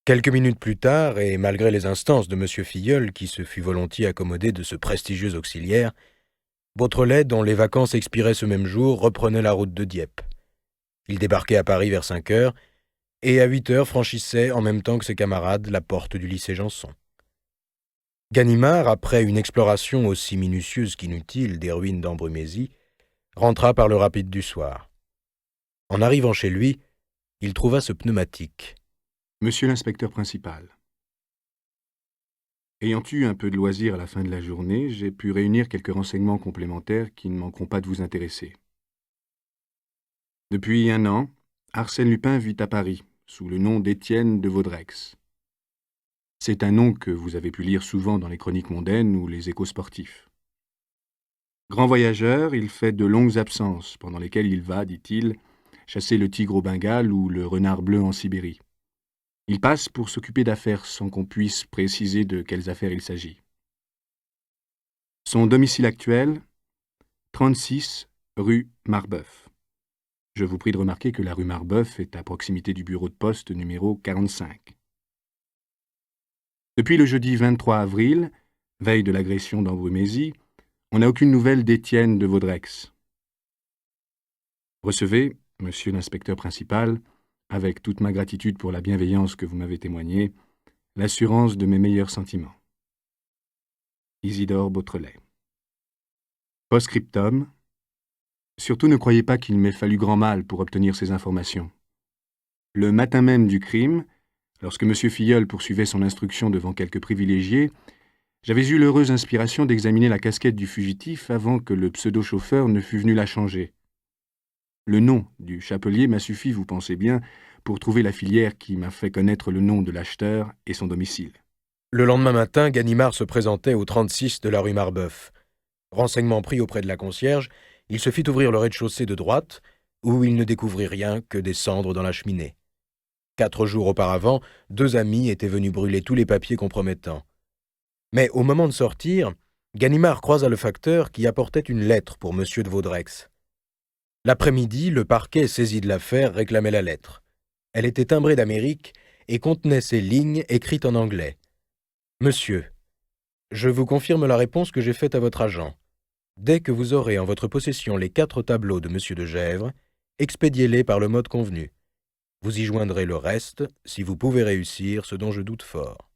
Quelques minutes plus tard, et malgré les instances de M. Filleul, qui se fut volontiers accommodé de ce prestigieux auxiliaire, Beautrelet, dont les vacances expiraient ce même jour, reprenait la route de Dieppe. Il débarquait à Paris vers 5 heures, et à 8 heures franchissait, en même temps que ses camarades, la porte du lycée Janson. Ganimard, après une exploration aussi minutieuse qu'inutile des ruines d'Ambrumésie, rentra par le rapide du soir. En arrivant chez lui, il trouva ce pneumatique. Monsieur l'inspecteur principal, ayant eu un peu de loisir à la fin de la journée, j'ai pu réunir quelques renseignements complémentaires qui ne manqueront pas de vous intéresser. Depuis 1 an, Arsène Lupin vit à Paris, sous le nom d'Étienne de Vaudreix. C'est un nom que vous avez pu lire souvent dans les chroniques mondaines ou les échos sportifs. Grand voyageur, il fait de longues absences, pendant lesquelles il va, dit-il, chasser le tigre au Bengale ou le renard bleu en Sibérie. Il passe pour s'occuper d'affaires sans qu'on puisse préciser de quelles affaires il s'agit. Son domicile actuel, 36 rue Marbeuf. Je vous prie de remarquer que la rue Marbeuf est à proximité du bureau de poste numéro 45. Depuis le jeudi 23 avril, veille de l'agression d'Ambrumésie, on n'a aucune nouvelle d'Étienne de Vaudreix. Recevez, monsieur l'inspecteur principal, avec toute ma gratitude pour la bienveillance que vous m'avez témoignée, l'assurance de mes meilleurs sentiments. Isidore Beautrelet. Post-scriptum. Surtout ne croyez pas qu'il m'ait fallu grand mal pour obtenir ces informations. Le matin même du crime, lorsque M. Filleul poursuivait son instruction devant quelques privilégiés, j'avais eu l'heureuse inspiration d'examiner la casquette du fugitif avant que le pseudo-chauffeur ne fût venu la changer. Le nom du chapelier m'a suffi, vous pensez bien, pour trouver la filière qui m'a fait connaître le nom de l'acheteur et son domicile. Le lendemain matin, Ganimard se présentait au 36 de la rue Marbeuf. Renseignement pris auprès de la concierge, il se fit ouvrir le rez-de-chaussée de droite, où il ne découvrit rien que des cendres dans la cheminée. 4 jours auparavant, 2 amis étaient venus brûler tous les papiers compromettants. Mais au moment de sortir, Ganimard croisa le facteur qui apportait une lettre pour M. de Vaudreix. L'après-midi, le parquet saisi de l'affaire réclamait la lettre. Elle était timbrée d'Amérique et contenait ces lignes écrites en anglais. « Monsieur, je vous confirme la réponse que j'ai faite à votre agent. Dès que vous aurez en votre possession les 4 tableaux de M. de Gesvres, expédiez-les par le mode convenu. Vous y joindrez le reste, si vous pouvez réussir, ce dont je doute fort.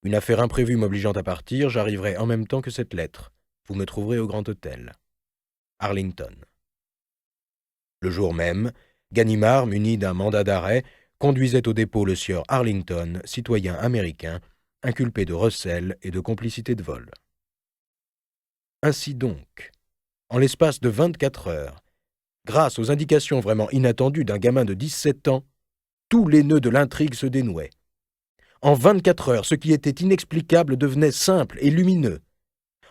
Une affaire imprévue m'obligeant à partir, j'arriverai en même temps que cette lettre. Vous me trouverez au Grand Hôtel. Arlington. » Le jour même, Ganimard, muni d'un mandat d'arrêt, conduisait au dépôt le sieur Arlington, citoyen américain, inculpé de recel et de complicité de vol. Ainsi donc, en l'espace de 24 heures, grâce aux indications vraiment inattendues d'un gamin de 17 ans, tous les nœuds de l'intrigue se dénouaient. En 24 heures, ce qui était inexplicable devenait simple et lumineux.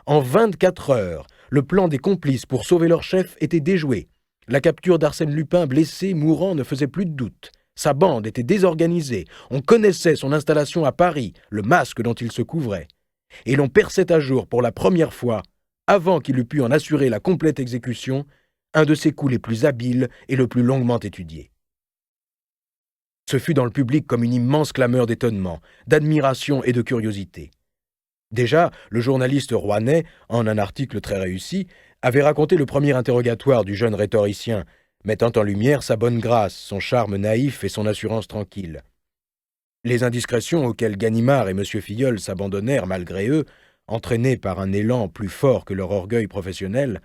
En 24 heures, le plan des complices pour sauver leur chef était déjoué. La capture d'Arsène Lupin blessé, mourant, ne faisait plus de doute. Sa bande était désorganisée. On connaissait son installation à Paris, le masque dont il se couvrait. Et l'on perçait à jour pour la première fois, avant qu'il eût pu en assurer la complète exécution, un de ses coups les plus habiles et le plus longuement étudié. Ce fut dans le public comme une immense clameur d'étonnement, d'admiration et de curiosité. Déjà, le journaliste rouennais, en un article très réussi, avait raconté le premier interrogatoire du jeune rhétoricien, mettant en lumière sa bonne grâce, son charme naïf et son assurance tranquille. Les indiscrétions auxquelles Ganimard et M. Filleul s'abandonnèrent malgré eux, entraînés par un élan plus fort que leur orgueil professionnel,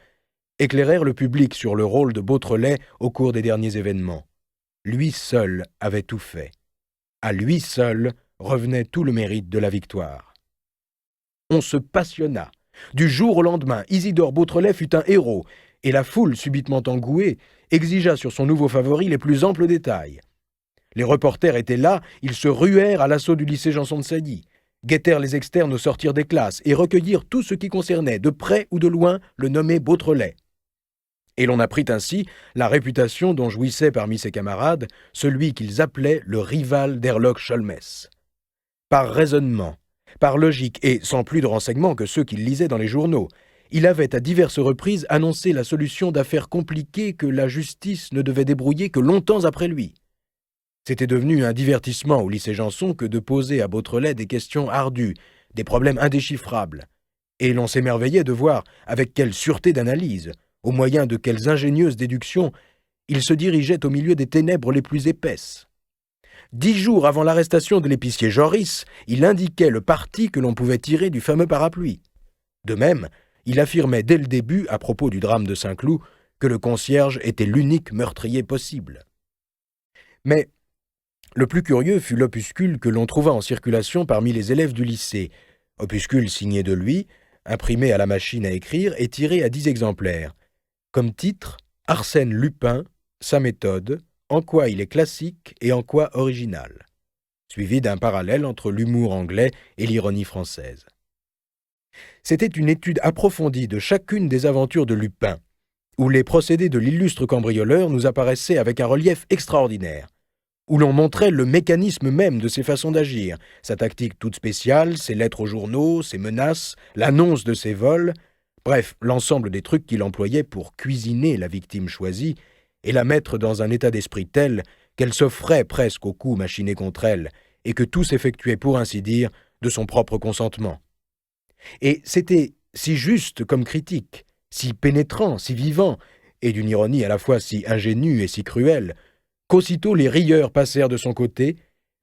éclairèrent le public sur le rôle de Beautrelet au cours des derniers événements. Lui seul avait tout fait. À lui seul revenait tout le mérite de la victoire. On se passionna. Du jour au lendemain, Isidore Beautrelet fut un héros, et la foule, subitement engouée, exigea sur son nouveau favori les plus amples détails. Les reporters étaient là, ils se ruèrent à l'assaut du lycée Janson de Sailly, guettèrent les externes au sortir des classes et recueillirent tout ce qui concernait, de près ou de loin, le nommé Beautrelet. Et l'on apprit ainsi la réputation dont jouissait parmi ses camarades celui qu'ils appelaient le rival d'Herlock Sholmès. Par raisonnement, par logique et sans plus de renseignements que ceux qu'il lisait dans les journaux, il avait à diverses reprises annoncé la solution d'affaires compliquées que la justice ne devait débrouiller que longtemps après lui. C'était devenu un divertissement au lycée Janson que de poser à Beautrelet des questions ardues, des problèmes indéchiffrables. Et l'on s'émerveillait de voir avec quelle sûreté d'analyse, au moyen de quelles ingénieuses déductions, il se dirigeait au milieu des ténèbres les plus épaisses. 10 jours avant l'arrestation de l'épicier Joris, il indiquait le parti que l'on pouvait tirer du fameux parapluie. De même, il affirmait dès le début, à propos du drame de Saint-Cloud, que le concierge était l'unique meurtrier possible. Mais le plus curieux fut l'opuscule que l'on trouva en circulation parmi les élèves du lycée, opuscule signé de lui, imprimé à la machine à écrire et tiré à 10 exemplaires. Comme titre, Arsène Lupin, sa méthode, en quoi il est classique et en quoi original, suivi d'un parallèle entre l'humour anglais et l'ironie française. C'était une étude approfondie de chacune des aventures de Lupin, où les procédés de l'illustre cambrioleur nous apparaissaient avec un relief extraordinaire, où l'on montrait le mécanisme même de ses façons d'agir, sa tactique toute spéciale, ses lettres aux journaux, ses menaces, l'annonce de ses vols, bref, l'ensemble des trucs qu'il employait pour cuisiner la victime choisie et la mettre dans un état d'esprit tel qu'elle s'offrait presque au coup machiné contre elle, et que tout s'effectuait, pour ainsi dire, de son propre consentement. Et c'était si juste comme critique, si pénétrant, si vivant, et d'une ironie à la fois si ingénue et si cruelle, qu'aussitôt les rieurs passèrent de son côté,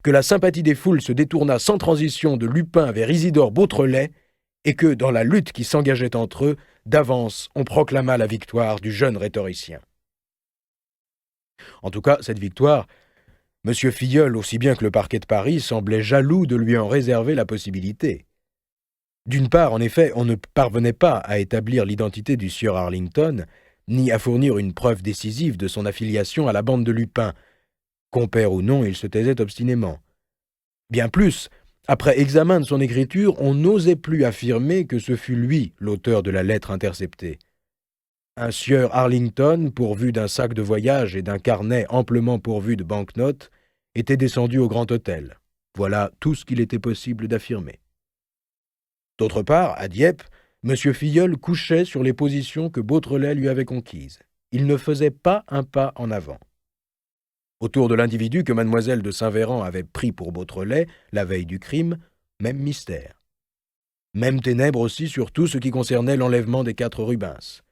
que la sympathie des foules se détourna sans transition de Lupin vers Isidore Beautrelet, et que, dans la lutte qui s'engageait entre eux, d'avance on proclama la victoire du jeune rhétoricien. En tout cas, cette victoire, M. Filleul, aussi bien que le parquet de Paris, semblait jaloux de lui en réserver la possibilité. D'une part, en effet, on ne parvenait pas à établir l'identité du sieur Arlington, ni à fournir une preuve décisive de son affiliation à la bande de Lupin. Compère ou non, il se taisait obstinément. Bien plus, après examen de son écriture, on n'osait plus affirmer que ce fût lui l'auteur de la lettre interceptée. Un sieur Arlington, pourvu d'un sac de voyage et d'un carnet amplement pourvu de banknotes, était descendu au Grand Hôtel. Voilà tout ce qu'il était possible d'affirmer. D'autre part, à Dieppe, M. Filleul couchait sur les positions que Beautrelet lui avait conquises. Il ne faisait pas un pas en avant. Autour de l'individu que Mademoiselle de Saint-Véran avait pris pour Beautrelet, la veille du crime, même mystère. Même ténèbres aussi sur tout ce qui concernait l'enlèvement des 4 Rubens.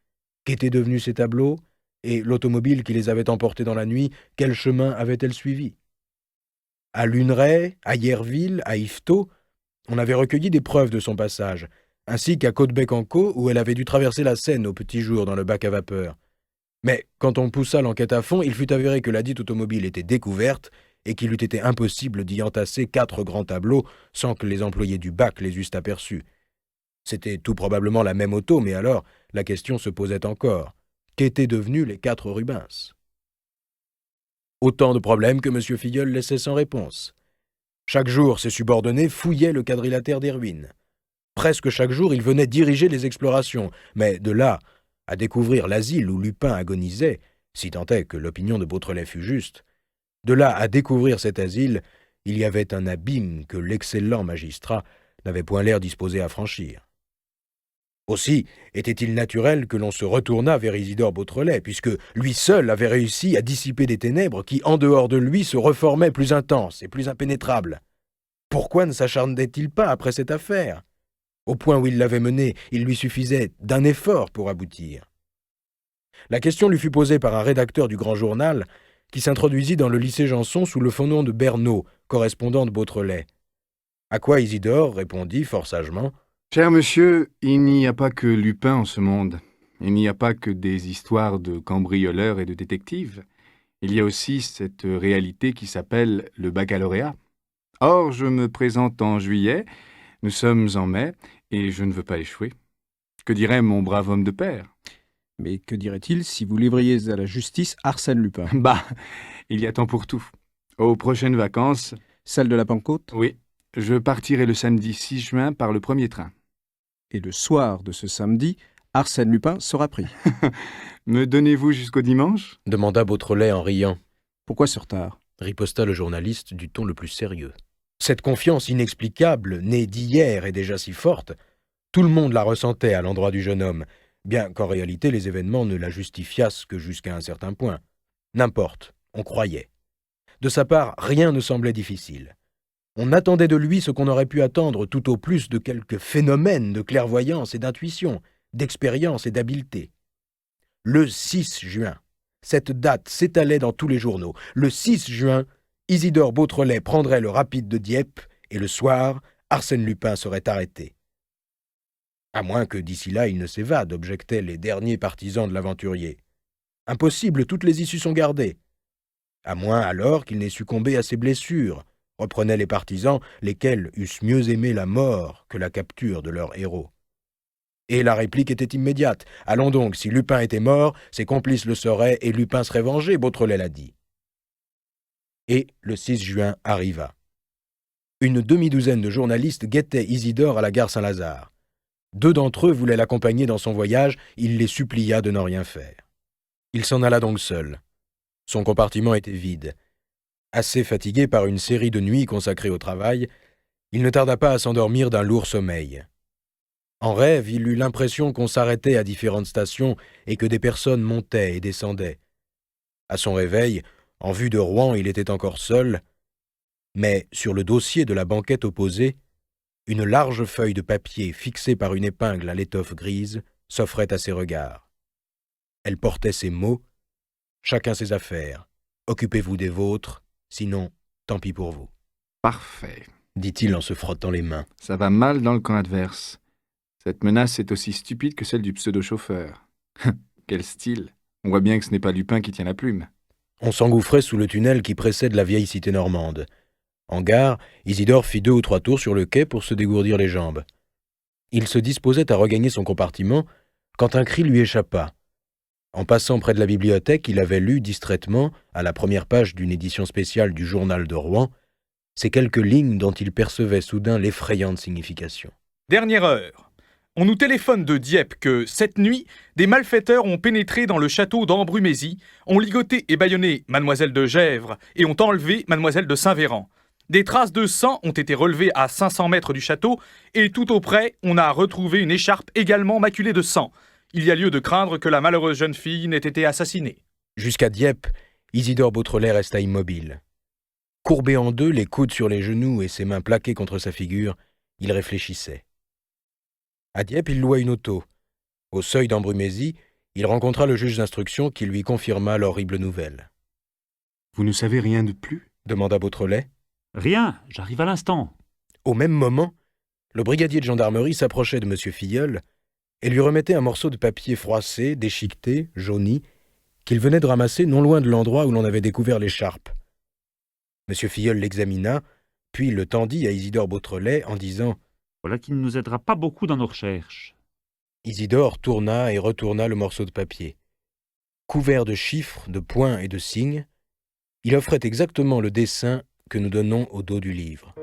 Qu'étaient devenus ces tableaux? Et l'automobile qui les avait emportés dans la nuit, quel chemin avait-elle suivi? À Luneray, à Yerville, à Yvetot, on avait recueilli des preuves de son passage, ainsi qu'à Côte-Bec-en-Caux, où elle avait dû traverser la Seine au petit jour dans le bac à vapeur. Mais quand on poussa l'enquête à fond, il fut avéré que la dite automobile était découverte et qu'il eût été impossible d'y entasser 4 grands tableaux sans que les employés du bac les eussent aperçus. C'était tout probablement la même auto, mais alors la question se posait encore. Qu'étaient devenus les 4 Rubens? Autant de problèmes que M. Filleul laissait sans réponse. Chaque jour, ses subordonnés fouillaient le quadrilatère des ruines. Presque chaque jour, il venait diriger les explorations, mais de là à découvrir l'asile où Lupin agonisait, si tant est que l'opinion de Beautrelet fût juste, de là à découvrir cet asile, il y avait un abîme que l'excellent magistrat n'avait point l'air disposé à franchir. Aussi était-il naturel que l'on se retournât vers Isidore Beautrelet, puisque lui seul avait réussi à dissiper des ténèbres qui, en dehors de lui, se reformaient plus intenses et plus impénétrables. Pourquoi ne s'acharnait-il pas après cette affaire? Au point où il l'avait menée, il lui suffisait d'un effort pour aboutir. La question lui fut posée par un rédacteur du Grand Journal qui s'introduisit dans le lycée Janson sous le faux nom de Bernaud, correspondant de Beautrelet. À quoi Isidore répondit fort sagement: « Cher monsieur, il n'y a pas que Lupin en ce monde. Il n'y a pas que des histoires de cambrioleurs et de détectives. Il y a aussi cette réalité qui s'appelle le baccalauréat. Or, je me présente en juillet, nous sommes en mai, et je ne veux pas échouer. Que dirait mon brave homme de père? Mais que dirait-il si vous livriez à la justice Arsène Lupin? Bah, il y a temps pour tout. Aux prochaines vacances... Celle de la Pentecôte? Oui, je partirai le samedi 6 juin par le premier train. Et le soir de ce samedi, Arsène Lupin sera pris. Me donnez-vous jusqu'au dimanche? Demanda Beautrelet en riant. Pourquoi ce retard? Riposta le journaliste du ton le plus sérieux. Cette confiance inexplicable, née d'hier et déjà si forte, tout le monde la ressentait à l'endroit du jeune homme, bien qu'en réalité les événements ne la justifiassent que jusqu'à un certain point. N'importe, on croyait. De sa part, rien ne semblait difficile. On attendait de lui ce qu'on aurait pu attendre tout au plus de quelques phénomènes de clairvoyance et d'intuition, d'expérience et d'habileté. Le 6 juin, cette date s'étalait dans tous les journaux. Le 6 juin, Isidore Beautrelet prendrait le rapide de Dieppe et le soir, Arsène Lupin serait arrêté. À moins que d'ici là il ne s'évade, objectaient les derniers partisans de l'aventurier. Impossible, toutes les issues sont gardées. À moins alors qu'il n'ait succombé à ses blessures, reprenaient les partisans, lesquels eussent mieux aimé la mort que la capture de leur héros. Et la réplique était immédiate. Allons donc, si Lupin était mort, ses complices le seraient et Lupin serait vengé, Beautrelet l'a dit. Et le 6 juin arriva. Une demi-douzaine de journalistes guettaient Isidore à la gare Saint-Lazare. 2 d'entre eux voulaient l'accompagner dans son voyage, il les supplia de n'en rien faire. Il s'en alla donc seul. Son compartiment était vide. Assez fatigué par une série de nuits consacrées au travail, il ne tarda pas à s'endormir d'un lourd sommeil. En rêve, il eut l'impression qu'on s'arrêtait à différentes stations et que des personnes montaient et descendaient. À son réveil, en vue de Rouen, il était encore seul, mais sur le dossier de la banquette opposée, une large feuille de papier fixée par une épingle à l'étoffe grise s'offrait à ses regards. Elle portait ces mots « Chacun ses affaires. Occupez-vous des vôtres, sinon, tant pis pour vous. » Parfait. Dit-il en se frottant les mains. Ça va mal dans le camp adverse. Cette menace est aussi stupide que celle du pseudo-chauffeur. Quel style! On voit bien que ce n'est pas Lupin qui tient la plume. On s'engouffrait sous le tunnel qui précède la vieille cité normande. En gare, Isidore fit 2 ou 3 tours sur le quai pour se dégourdir les jambes. Il se disposait à regagner son compartiment quand un cri lui échappa. En passant près de la bibliothèque, il avait lu distraitement, à la première page d'une édition spéciale du Journal de Rouen, ces quelques lignes dont il percevait soudain l'effrayante signification. Dernière heure. On nous téléphone de Dieppe que, cette nuit, des malfaiteurs ont pénétré dans le château d'Ambrumézy, ont ligoté et bâillonné mademoiselle de Gesvres et ont enlevé mademoiselle de Saint-Véran. Des traces de sang ont été relevées à 500 mètres du château et tout auprès, on a retrouvé une écharpe également maculée de sang. Il y a lieu de craindre que la malheureuse jeune fille n'ait été assassinée. Jusqu'à Dieppe, Isidore Beautrelet resta immobile. Courbé en 2, les coudes sur les genoux et ses mains plaquées contre sa figure, il réfléchissait. À Dieppe, il loua une auto. Au seuil d'Ambrumézy, il rencontra le juge d'instruction qui lui confirma l'horrible nouvelle. « Vous ne savez rien de plus ?» demanda Beautrelet. « Rien, j'arrive à l'instant. » Au même moment, le brigadier de gendarmerie s'approchait de M. Filleul et lui remettait un morceau de papier froissé, déchiqueté, jauni, qu'il venait de ramasser non loin de l'endroit où l'on avait découvert l'écharpe. M. Filleul l'examina, puis le tendit à Isidore Beautrelet en disant « Voilà qui ne nous aidera pas beaucoup dans nos recherches. » Isidore tourna et retourna le morceau de papier. Couvert de chiffres, de points et de signes, il offrait exactement le dessin que nous donnons au dos du livre.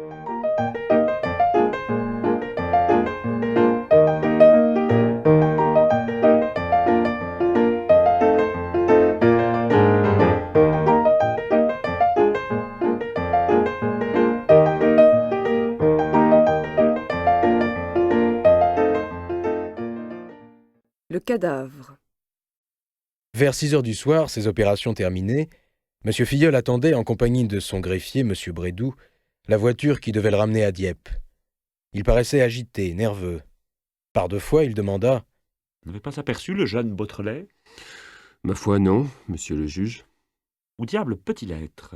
Le cadavre. Vers 6 heures du soir, ces opérations terminées, M. Filleul attendait, en compagnie de son greffier, M. Brédoux, la voiture qui devait le ramener à Dieppe. Il paraissait agité, nerveux. Par 2 fois, il demanda « Vous n'avez pas aperçu le jeune Beautrelet ?»« Ma foi, non, monsieur le juge. » »« Où diable peut-il être?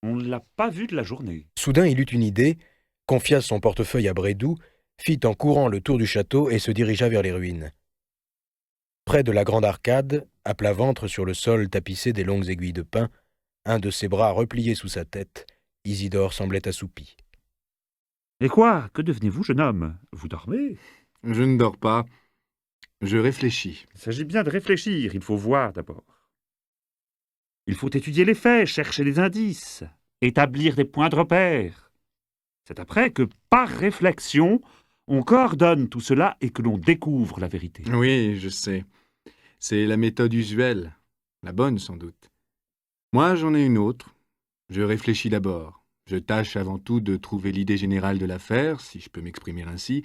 On ne l'a pas vu de la journée. » Soudain, il eut une idée, confia son portefeuille à Brédoux, fit en courant le tour du château et se dirigea vers les ruines. Près de la grande arcade, à plat ventre sur le sol tapissé des longues aiguilles de pin, un de ses bras replié sous sa tête, Isidore semblait assoupi. « Et quoi? Que devenez-vous, jeune homme? Vous dormez? » ?»« Je ne dors pas. Je réfléchis. » »« Il s'agit bien de réfléchir, il faut voir d'abord. Il faut étudier les faits, chercher des indices, établir des points de repère. C'est après que, par réflexion, on coordonne tout cela et que l'on découvre la vérité. » »« Oui, je sais. C'est la méthode usuelle. La bonne, sans doute. Moi, j'en ai une autre. Je réfléchis d'abord. Je tâche avant tout de trouver l'idée générale de l'affaire, si je peux m'exprimer ainsi.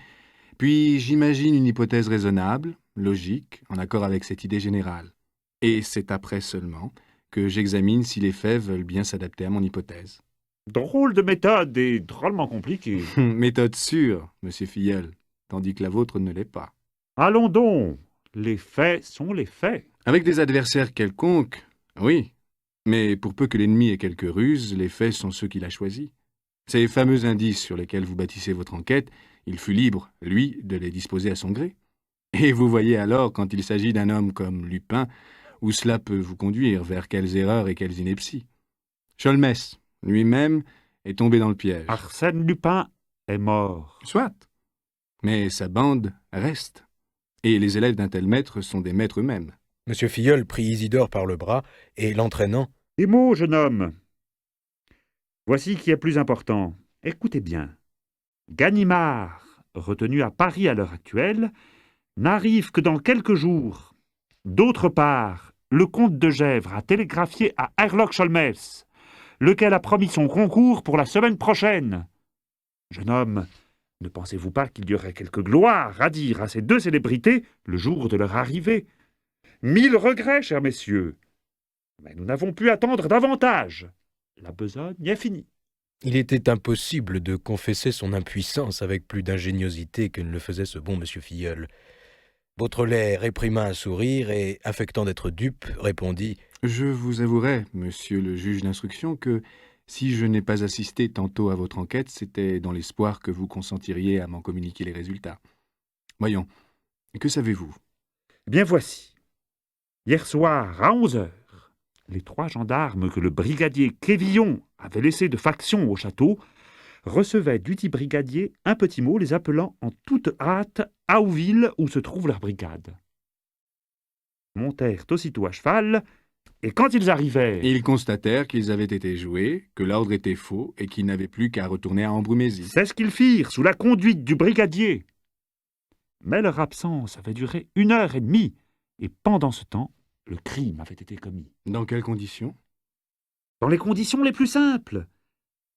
Puis j'imagine une hypothèse raisonnable, logique, en accord avec cette idée générale. Et c'est après seulement que j'examine si les faits veulent bien s'adapter à mon hypothèse. Drôle de méthode et drôlement compliquée. Méthode sûre, monsieur Filleul, tandis que la vôtre ne l'est pas. Allons donc, les faits sont les faits. Avec des adversaires quelconques, oui. Mais pour peu que l'ennemi ait quelques ruses, les faits sont ceux qu'il a choisis. Ces fameux indices sur lesquels vous bâtissez votre enquête, il fut libre, lui, de les disposer à son gré. Et vous voyez alors, quand il s'agit d'un homme comme Lupin, où cela peut vous conduire, vers quelles erreurs et quelles inepties. Sholmès, lui-même, est tombé dans le piège. Arsène Lupin est mort. Soit. Mais sa bande reste. Et les élèves d'un tel maître sont des maîtres eux-mêmes. M. Filleul prit Isidore par le bras et, l'entraînant, Des mots, jeune homme. Voici qui est plus important. Écoutez bien. Ganimard, retenu à Paris à l'heure actuelle, n'arrive que dans quelques jours. D'autre part, le comte de Gesvres a télégraphié à Herlock Sholmès, lequel a promis son concours pour la semaine prochaine. Jeune homme, ne pensez-vous pas qu'il y aurait quelque gloire à dire à ces deux célébrités le jour de leur arrivée? 1000 regrets, chers messieurs. Mais nous n'avons pu attendre davantage. La besogne est finie. il était impossible de confesser son impuissance avec plus d'ingéniosité que ne le faisait ce bon M. Filleul. Beautrelet réprima un sourire et, affectant d'être dupe, répondit « Je vous avouerai, monsieur le juge d'instruction, que si je n'ai pas assisté tantôt à votre enquête, c'était dans l'espoir que vous consentiriez à m'en communiquer les résultats. Voyons, que savez-vous » Bien voici. Hier soir, à 11 heures, les 3 gendarmes que le brigadier Quévillon avait laissés de faction au château recevaient dudit brigadier un petit mot les appelant en toute hâte à Auville où se trouve leur brigade. Montèrent aussitôt à cheval, et quand ils arrivèrent... Ils constatèrent qu'ils avaient été joués, que l'ordre était faux et qu'ils n'avaient plus qu'à retourner à Ambrumésie. C'est ce qu'ils firent sous la conduite du brigadier. Mais leur absence avait duré 1h30, et pendant ce temps, le crime avait été commis. Dans quelles conditions ? Dans les conditions les plus simples.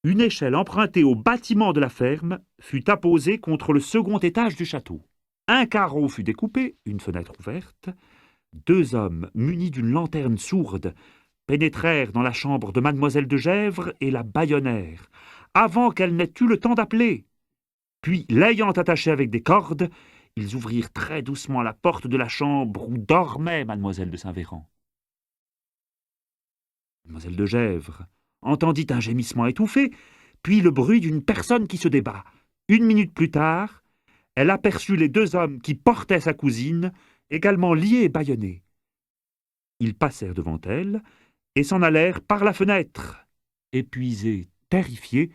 Une échelle empruntée au bâtiment de la ferme fut apposée contre le second étage du château. Un carreau fut découpé, une fenêtre ouverte. 2 hommes, munis d'une lanterne sourde, pénétrèrent dans la chambre de mademoiselle de Gesvres et la bâillonnèrent, avant qu'elle n'ait eu le temps d'appeler. Puis, l'ayant attachée avec des cordes, ils ouvrirent très doucement la porte de la chambre où dormait mademoiselle de Saint-Véran. Mademoiselle de Gesvres entendit un gémissement étouffé, puis le bruit d'une personne qui se débat. 1 minute plus tard, elle aperçut les 2 hommes qui portaient sa cousine, également liés et bâillonnés. Ils passèrent devant elle et s'en allèrent par la fenêtre. Épuisée, terrifiée,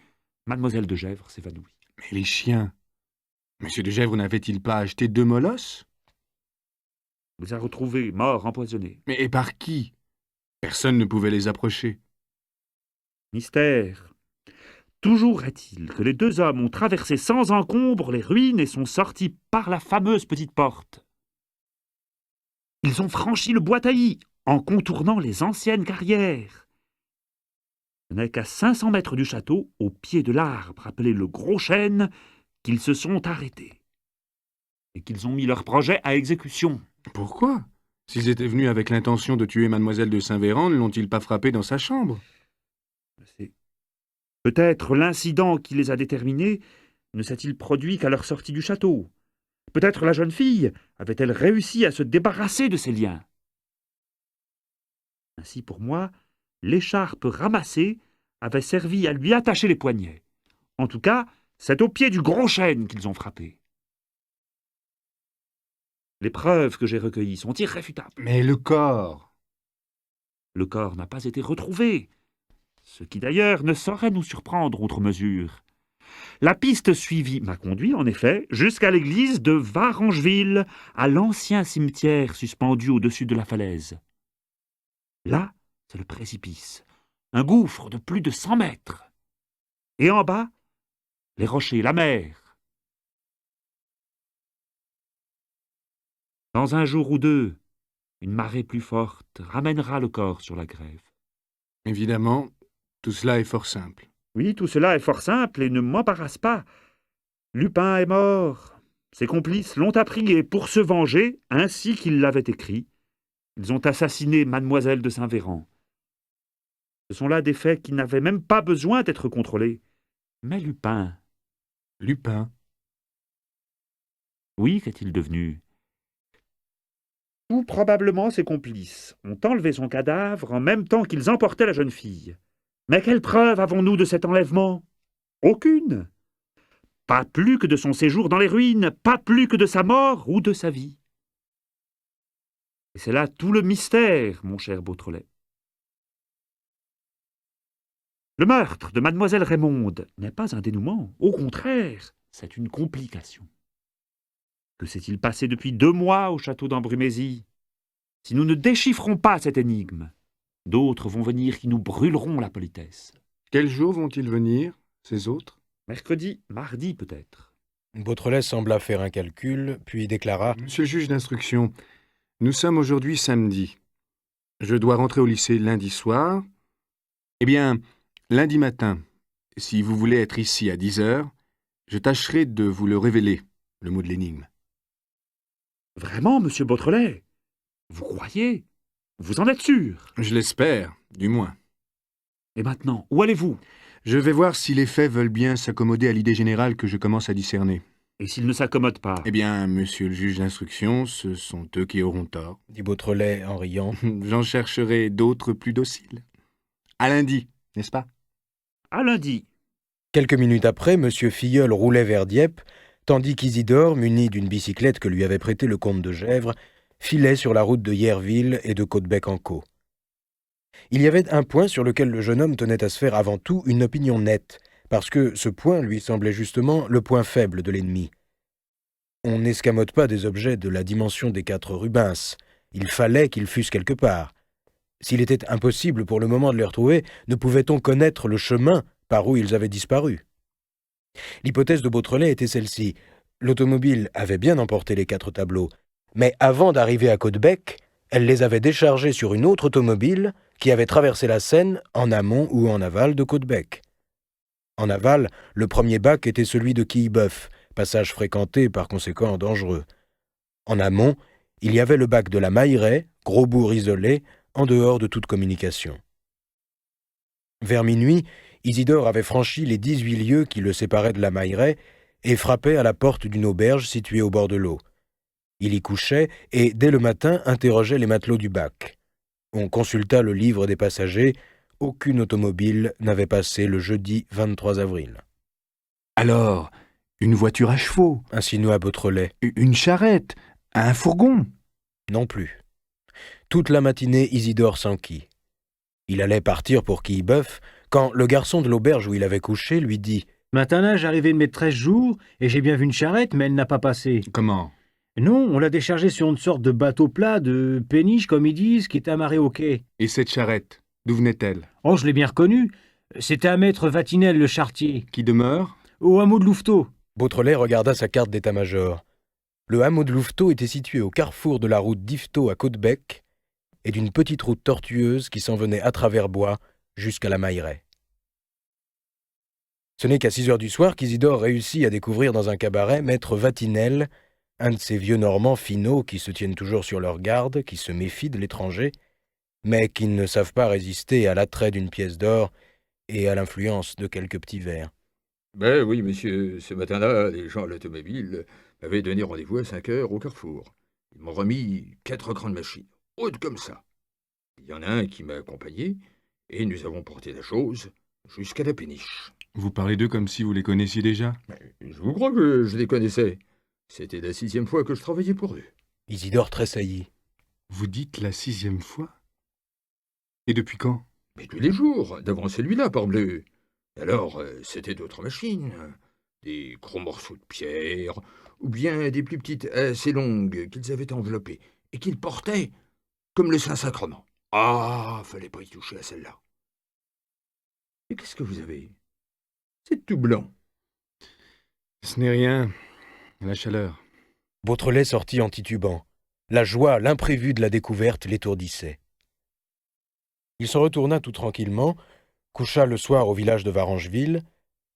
mademoiselle de Gesvres s'évanouit. Mais les chiens. Monsieur de Gesvres n'avait-il pas acheté 2 molosses ? On les a retrouvés, morts, empoisonnés. Mais et par qui ? Personne ne pouvait les approcher. Mystère. Toujours est-il que les 2 hommes ont traversé sans encombre les ruines et sont sortis par la fameuse petite porte. Ils ont franchi le bois taillis en contournant les anciennes carrières. Ce n'est qu'à 500 mètres du château, au pied de l'arbre appelé le Gros Chêne, qu'ils se sont arrêtés et qu'ils ont mis leur projet à exécution. Pourquoi ? S'ils étaient venus avec l'intention de tuer mademoiselle de Saint-Véran, ne l'ont-ils pas frappée dans sa chambre ? C'est peut-être l'incident qui les a déterminés ne s'est-il produit qu'à leur sortie du château. Peut-être la jeune fille avait-elle réussi à se débarrasser de ses liens. Ainsi, pour moi, l'écharpe ramassée avait servi à lui attacher les poignets. En tout cas, c'est au pied du Gros Chêne qu'ils ont frappé. Les preuves que j'ai recueillies sont irréfutables. Mais le corps ? Le corps n'a pas été retrouvé, ce qui d'ailleurs ne saurait nous surprendre outre mesure. La piste suivie m'a conduit, en effet, jusqu'à l'église de Varangeville, à l'ancien cimetière suspendu au-dessus de la falaise. Là, c'est le précipice, un gouffre de plus de 100 mètres. Et en bas, les rochers, la mer. Dans un jour ou 2, une marée plus forte ramènera le corps sur la grève. Évidemment, tout cela est fort simple. Oui, tout cela est fort simple et ne m'embarrasse pas. Lupin est mort. Ses complices l'ont appris et, pour se venger, ainsi qu'ils l'avaient écrit, ils ont assassiné mademoiselle de Saint-Véran. Ce sont là des faits qui n'avaient même pas besoin d'être contrôlés. Mais Lupin, Lupin. oui, qu'est-il devenu? Tout probablement ses complices ont enlevé son cadavre en même temps qu'ils emportaient la jeune fille. Mais quelle preuve avons-nous de cet enlèvement? Aucune. Pas plus que de son séjour dans les ruines, pas plus que de sa mort ou de sa vie. Et c'est là tout le mystère, mon cher Beautrelet. Le meurtre de mademoiselle Raymonde n'est pas un dénouement, au contraire, c'est une complication. Que s'est-il passé depuis 2 mois au château d'Embrumésie? Si nous ne déchiffrons pas cette énigme, d'autres vont venir qui nous brûleront la politesse. Quels jours vont-ils venir, ces autres? Mercredi, mardi peut-être. Beautrelet sembla faire un calcul, puis déclara « Monsieur le juge d'instruction, nous sommes aujourd'hui samedi. Je dois rentrer au lycée lundi soir. Eh bien, lundi matin, si vous voulez être ici à 10 heures, je tâcherai de vous le révéler, le mot de l'énigme. » Vraiment, monsieur Beautrelet? Vous croyez? Vous en êtes sûr? Je l'espère, du moins. Et maintenant, où allez-vous? Je vais voir si les faits veulent bien s'accommoder à l'idée générale que je commence à discerner. Et s'ils ne s'accommodent pas? Eh bien, monsieur le juge d'instruction, ce sont eux qui auront tort. » dit Beautrelet en riant. J'en chercherai d'autres plus dociles. À lundi, n'est-ce pas? À lundi. Quelques minutes après, M. Filleul roulait vers Dieppe, tandis qu'Isidore, muni d'une bicyclette que lui avait prêtée le comte de Gesvres, filait sur la route de Yerville et de Caudebec-en-Caux. Il y avait un point sur lequel le jeune homme tenait à se faire avant tout une opinion nette, parce que ce point lui semblait justement le point faible de l'ennemi. On n'escamote pas des objets de la dimension des 4 Rubens. Il fallait qu'ils fussent quelque part. S'il était impossible pour le moment de les retrouver, ne pouvait-on connaître le chemin par où ils avaient disparu? L'hypothèse de Beautrelet était celle-ci. L'automobile avait bien emporté les 4 tableaux, mais avant d'arriver à Caudebec, elle les avait déchargés sur une autre automobile qui avait traversé la Seine en amont ou en aval de Caudebec. En aval, le premier bac était celui de Quillebeuf, passage fréquenté par conséquent dangereux. En amont, il y avait le bac de la Mailleraie, gros bourg isolé, en dehors de toute communication. Vers minuit, Isidore avait franchi les 18 lieues qui le séparaient de la Mailleraie et frappait à la porte d'une auberge située au bord de l'eau. Il y couchait et, dès le matin, interrogeait les matelots du bac. On consulta le livre des passagers. Aucune automobile n'avait passé le jeudi 23 avril. « Alors, une voiture à chevaux, Insinua Beautrelet. une charrette, un fourgon. » Non plus. Toute la matinée, Isidore s'enquit. Il allait partir pour Quillebeuf quand le garçon de l'auberge où il avait couché lui dit « Matin là, j'arrivais de mes 13 jours, et j'ai bien vu une charrette, mais elle n'a pas passé. » Comment? Non, on l'a déchargée sur une sorte de bateau plat, de péniche, comme ils disent, qui était amarré au quai. Et cette charrette, d'où venait-elle? Oh, je l'ai bien reconnue. C'était à maître Vatinel, le charretier, Qui demeure? au hameau de Louveteau. Beautrelet regarda sa carte d'état-major. Le hameau de Louveteau était situé au carrefour de la route d'Yvetot à Caudebec et d'une petite route tortueuse qui s'en venait à travers bois jusqu'à la Mailleraie. Ce n'est qu'à 6 heures du soir qu'Isidore réussit à découvrir dans un cabaret maître Vatinel, un de ces vieux Normands finauds qui se tiennent toujours sur leur garde, qui se méfient de l'étranger, mais qui ne savent pas résister à l'attrait d'une pièce d'or et à l'influence de quelques petits verres. Ben oui, monsieur, ce matin-là, les gens à l'automobile m'avaient donné rendez-vous à 5 heures au carrefour. Ils m'ont remis 4 grandes machines, hautes comme ça. Il y en a un qui m'a accompagné, et nous avons porté la chose jusqu'à la péniche. Vous parlez d'eux comme si vous les connaissiez déjà? Je vous crois que je les connaissais. C'était la 6e fois que je travaillais pour eux. Isidore tressaillit. Vous dites la 6e fois? Et depuis quand? Mais tous les jours, d'avant celui-là, parbleu. Alors, c'était d'autres machines, des gros morceaux de pierre, ou bien des plus petites assez longues qu'ils avaient enveloppées, et qu'ils portaient comme le Saint-Sacrement. Ah, fallait pas y toucher à celle-là. Et qu'est-ce que vous avez? C'est tout blanc. Ce n'est rien. La chaleur. Beautrelet sortit en titubant. La joie, l'imprévu de la découverte l'étourdissait. Il se retourna tout tranquillement, coucha le soir au village de Varangeville,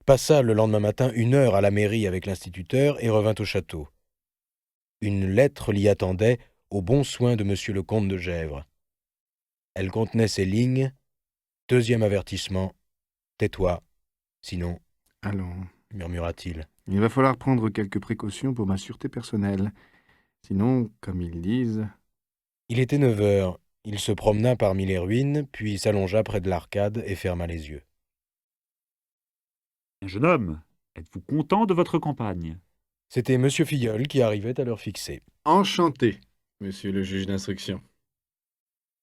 passa le lendemain matin 1 heure à la mairie avec l'instituteur et revint au château. Une lettre l'y attendait au bon soin de monsieur le comte de Gesvres. Elle contenait ces lignes Deuxième avertissement. Tais-toi. Sinon, Allons, murmura-t-il. il va falloir prendre quelques précautions pour ma sûreté personnelle. Sinon, comme ils disent... Il était 9 heures. Il se promena parmi les ruines, puis s'allongea près de l'arcade et ferma les yeux. Jeune homme, êtes-vous content de votre campagne? C'était M. Filleul qui arrivait à l'heure fixée. Enchanté, monsieur le juge d'instruction.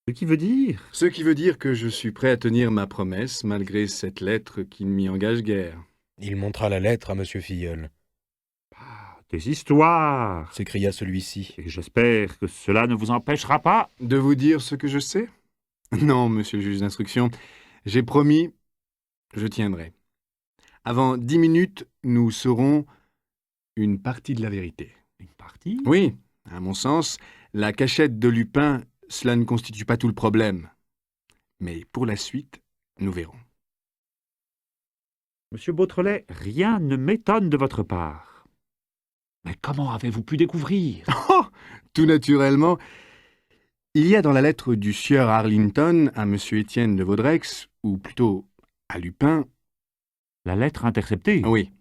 Ce qui veut dire... Ce qui veut dire que je suis prêt à tenir ma promesse malgré cette lettre qui ne m'y engage guère. Il montra la lettre à M. Filleul. Des histoires. S'écria celui-ci. Et j'espère que cela ne vous empêchera pas... De vous dire ce que je sais? Non, monsieur le juge d'instruction. J'ai promis, je tiendrai. Avant 10 minutes, nous saurons une partie de la vérité. Une partie? Oui, à mon sens, la cachette de Lupin, cela ne constitue pas tout le problème. Mais pour la suite, nous verrons. Monsieur Beautrelet, rien ne m'étonne de votre part. Mais comment avez-vous pu découvrir? Oh, tout naturellement, il y a dans la lettre du sieur Arlington à monsieur Étienne de Vaudreix, ou plutôt à Lupin... La lettre interceptée? Oui.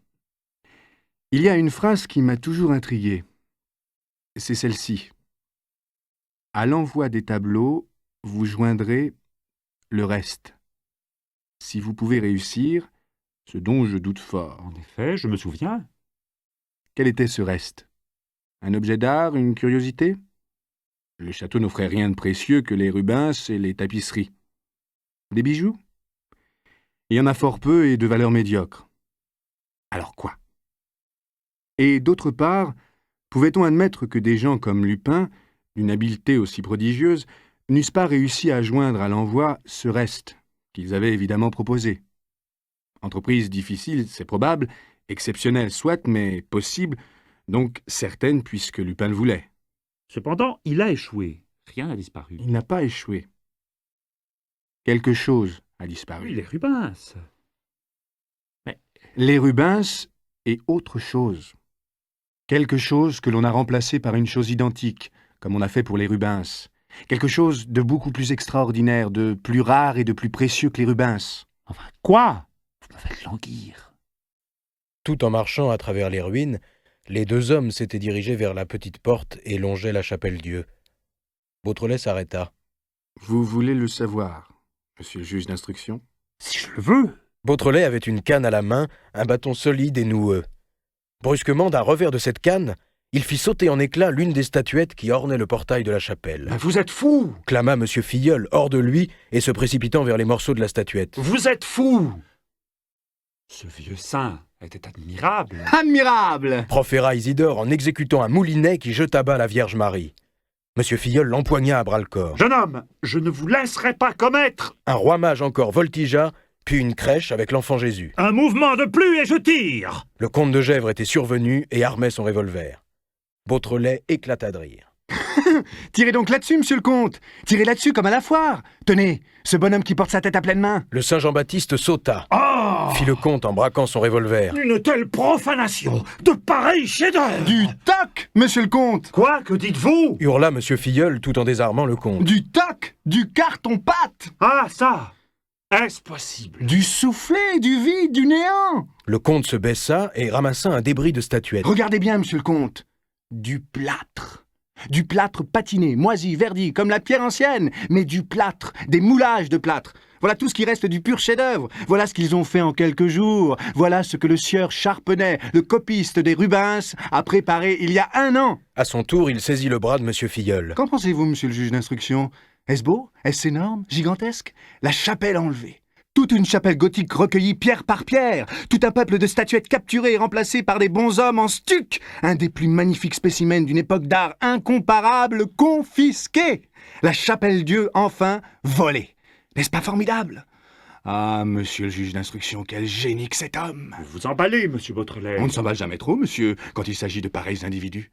Il y a une phrase qui m'a toujours intrigué. C'est celle-ci. À l'envoi des tableaux, vous joindrez le reste. Si vous pouvez réussir, ce dont je doute fort. En effet, je me souviens. Quel était ce reste? Un objet d'art, une curiosité? Le château n'offrait rien de précieux que les Rubens et les tapisseries. Des bijoux? Il y en a fort peu et de valeur médiocre. Alors quoi? Et d'autre part, pouvait-on admettre que des gens comme Lupin, d'une habileté aussi prodigieuse, n'eussent pas réussi à joindre à l'envoi ce reste, qu'ils avaient évidemment proposé? Entreprise difficile, c'est probable, exceptionnelle soit, mais possible, donc certaine puisque Lupin le voulait. Cependant, il a échoué. Rien n'a disparu. Il n'a pas échoué. Quelque chose a disparu. Oui, les Rubens. Les Rubens et autre chose. Quelque chose que l'on a remplacé par une chose identique, comme on a fait pour les Rubens. Quelque chose de beaucoup plus extraordinaire, de plus rare et de plus précieux que les Rubens. Enfin, quoi? Vous me faites languir. Tout en marchant à travers les ruines, les deux hommes s'étaient dirigés vers la petite porte et longeaient la chapelle-Dieu. Beautrelet s'arrêta. Vous voulez le savoir, monsieur le juge d'instruction? Si je le veux. Beautrelet avait une canne à la main, un bâton solide et noueux. Brusquement, d'un revers de cette canne, il fit sauter en éclats l'une des statuettes qui ornaient le portail de la chapelle. Ben, vous êtes fou! Clama M. Filleul, hors de lui, et se précipitant vers les morceaux de la statuette. Vous êtes fou! Ce vieux saint était admirable. Admirable! Proféra Isidore en exécutant un moulinet qui jeta bas la Vierge Marie. M. Filleul l'empoigna à bras-le-corps. Jeune homme, je ne vous laisserai pas commettre! Un roi mage encore voltigea, puis une crèche avec l'enfant Jésus. Un mouvement de plus et je tire! Le comte de Gesvres était survenu et armait son revolver. Beautrelet éclata de rire. Tirez donc là-dessus, monsieur le comte! Tirez là-dessus comme à la foire! Tenez, ce bonhomme qui porte sa tête à pleine main! Le Saint Jean-Baptiste sauta, Oh! fit le comte en braquant son revolver. Une telle profanation! De pareils chefs-d'œuvre! Du toc, monsieur le comte! Quoi? Que dites-vous? Hurla M. Filleul tout en désarmant le comte. Du toc! Du carton-pâte! Ah, ça! Est-ce possible? Du soufflé, du vide, du néant! Le comte se baissa et ramassa un débris de statuette. Regardez bien, monsieur le comte. Du plâtre. Du plâtre patiné, moisi, verdi, comme la pierre ancienne, mais du plâtre, des moulages de plâtre. Voilà tout ce qui reste du pur chef-d'œuvre. Voilà ce qu'ils ont fait en quelques jours. Voilà ce que le sieur Charpenay, le copiste des Rubens, a préparé il y a 1 an. À son tour, il saisit le bras de M. Filleul. Qu'en pensez-vous, monsieur le juge d'instruction? Est-ce beau? Est-ce énorme? Gigantesque? La chapelle enlevée. Toute une chapelle gothique recueillie pierre par pierre. Tout un peuple de statuettes capturées et remplacées par des bonshommes en stuc. Un des plus magnifiques spécimens d'une époque d'art incomparable confisqué. La chapelle-Dieu, enfin, volée. N'est-ce pas formidable? Ah, monsieur le juge d'instruction, quel génie que cet homme! Vous vous emballez, monsieur Beautrelet. On ne s'emballe jamais trop, monsieur, quand il s'agit de pareils individus.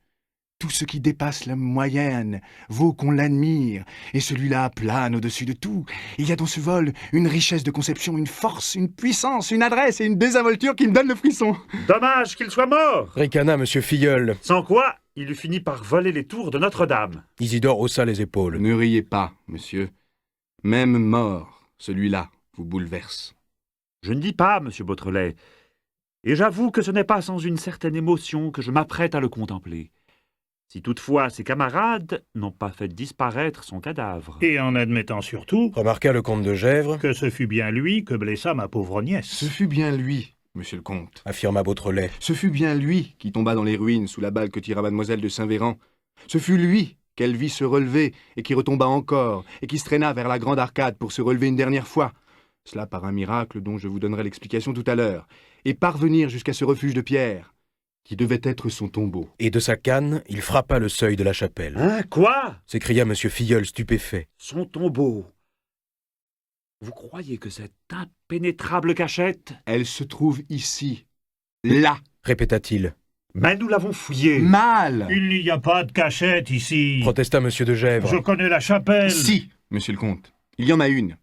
Tout ce qui dépasse la moyenne vaut qu'on l'admire, et celui-là plane au-dessus de tout. Il y a dans ce vol une richesse de conception, une force, une puissance, une adresse et une désinvolture qui me donnent le frisson. Dommage qu'il soit mort! Ricana M. Filleul. Sans quoi, il eût fini par voler les tours de Notre-Dame. Isidore haussa les épaules. Ne riez pas, monsieur. Même mort, celui-là vous bouleverse. Je ne dis pas, monsieur Beautrelet, et j'avoue que ce n'est pas sans une certaine émotion que je m'apprête à le contempler. Si toutefois ses camarades n'ont pas fait disparaître son cadavre. Et en admettant surtout remarqua le comte de Gesvres, que ce fut bien lui que blessa ma pauvre nièce. Ce fut bien lui, monsieur le comte. affirma Beautrelet. Ce fut bien lui qui tomba dans les ruines sous la balle que tira mademoiselle de Saint-Véran. Ce fut lui qu'elle vit se relever et qui retomba encore, et qui se traîna vers la grande arcade pour se relever une dernière fois. Cela par un miracle dont je vous donnerai l'explication tout à l'heure, et parvenir jusqu'à ce refuge de pierre, qui devait être son tombeau. Et de sa canne, il frappa le seuil de la chapelle. Hein, quoi? S'écria M. Filleul stupéfait. Son tombeau. Vous croyez que cette impénétrable cachette? Elle se trouve ici, là. Répéta-t-il. Mais nous l'avons fouillée. Mal. Il n'y a pas de cachette ici. Protesta M. de Gesvres. Je connais la chapelle. Si, monsieur le comte, il y en a une.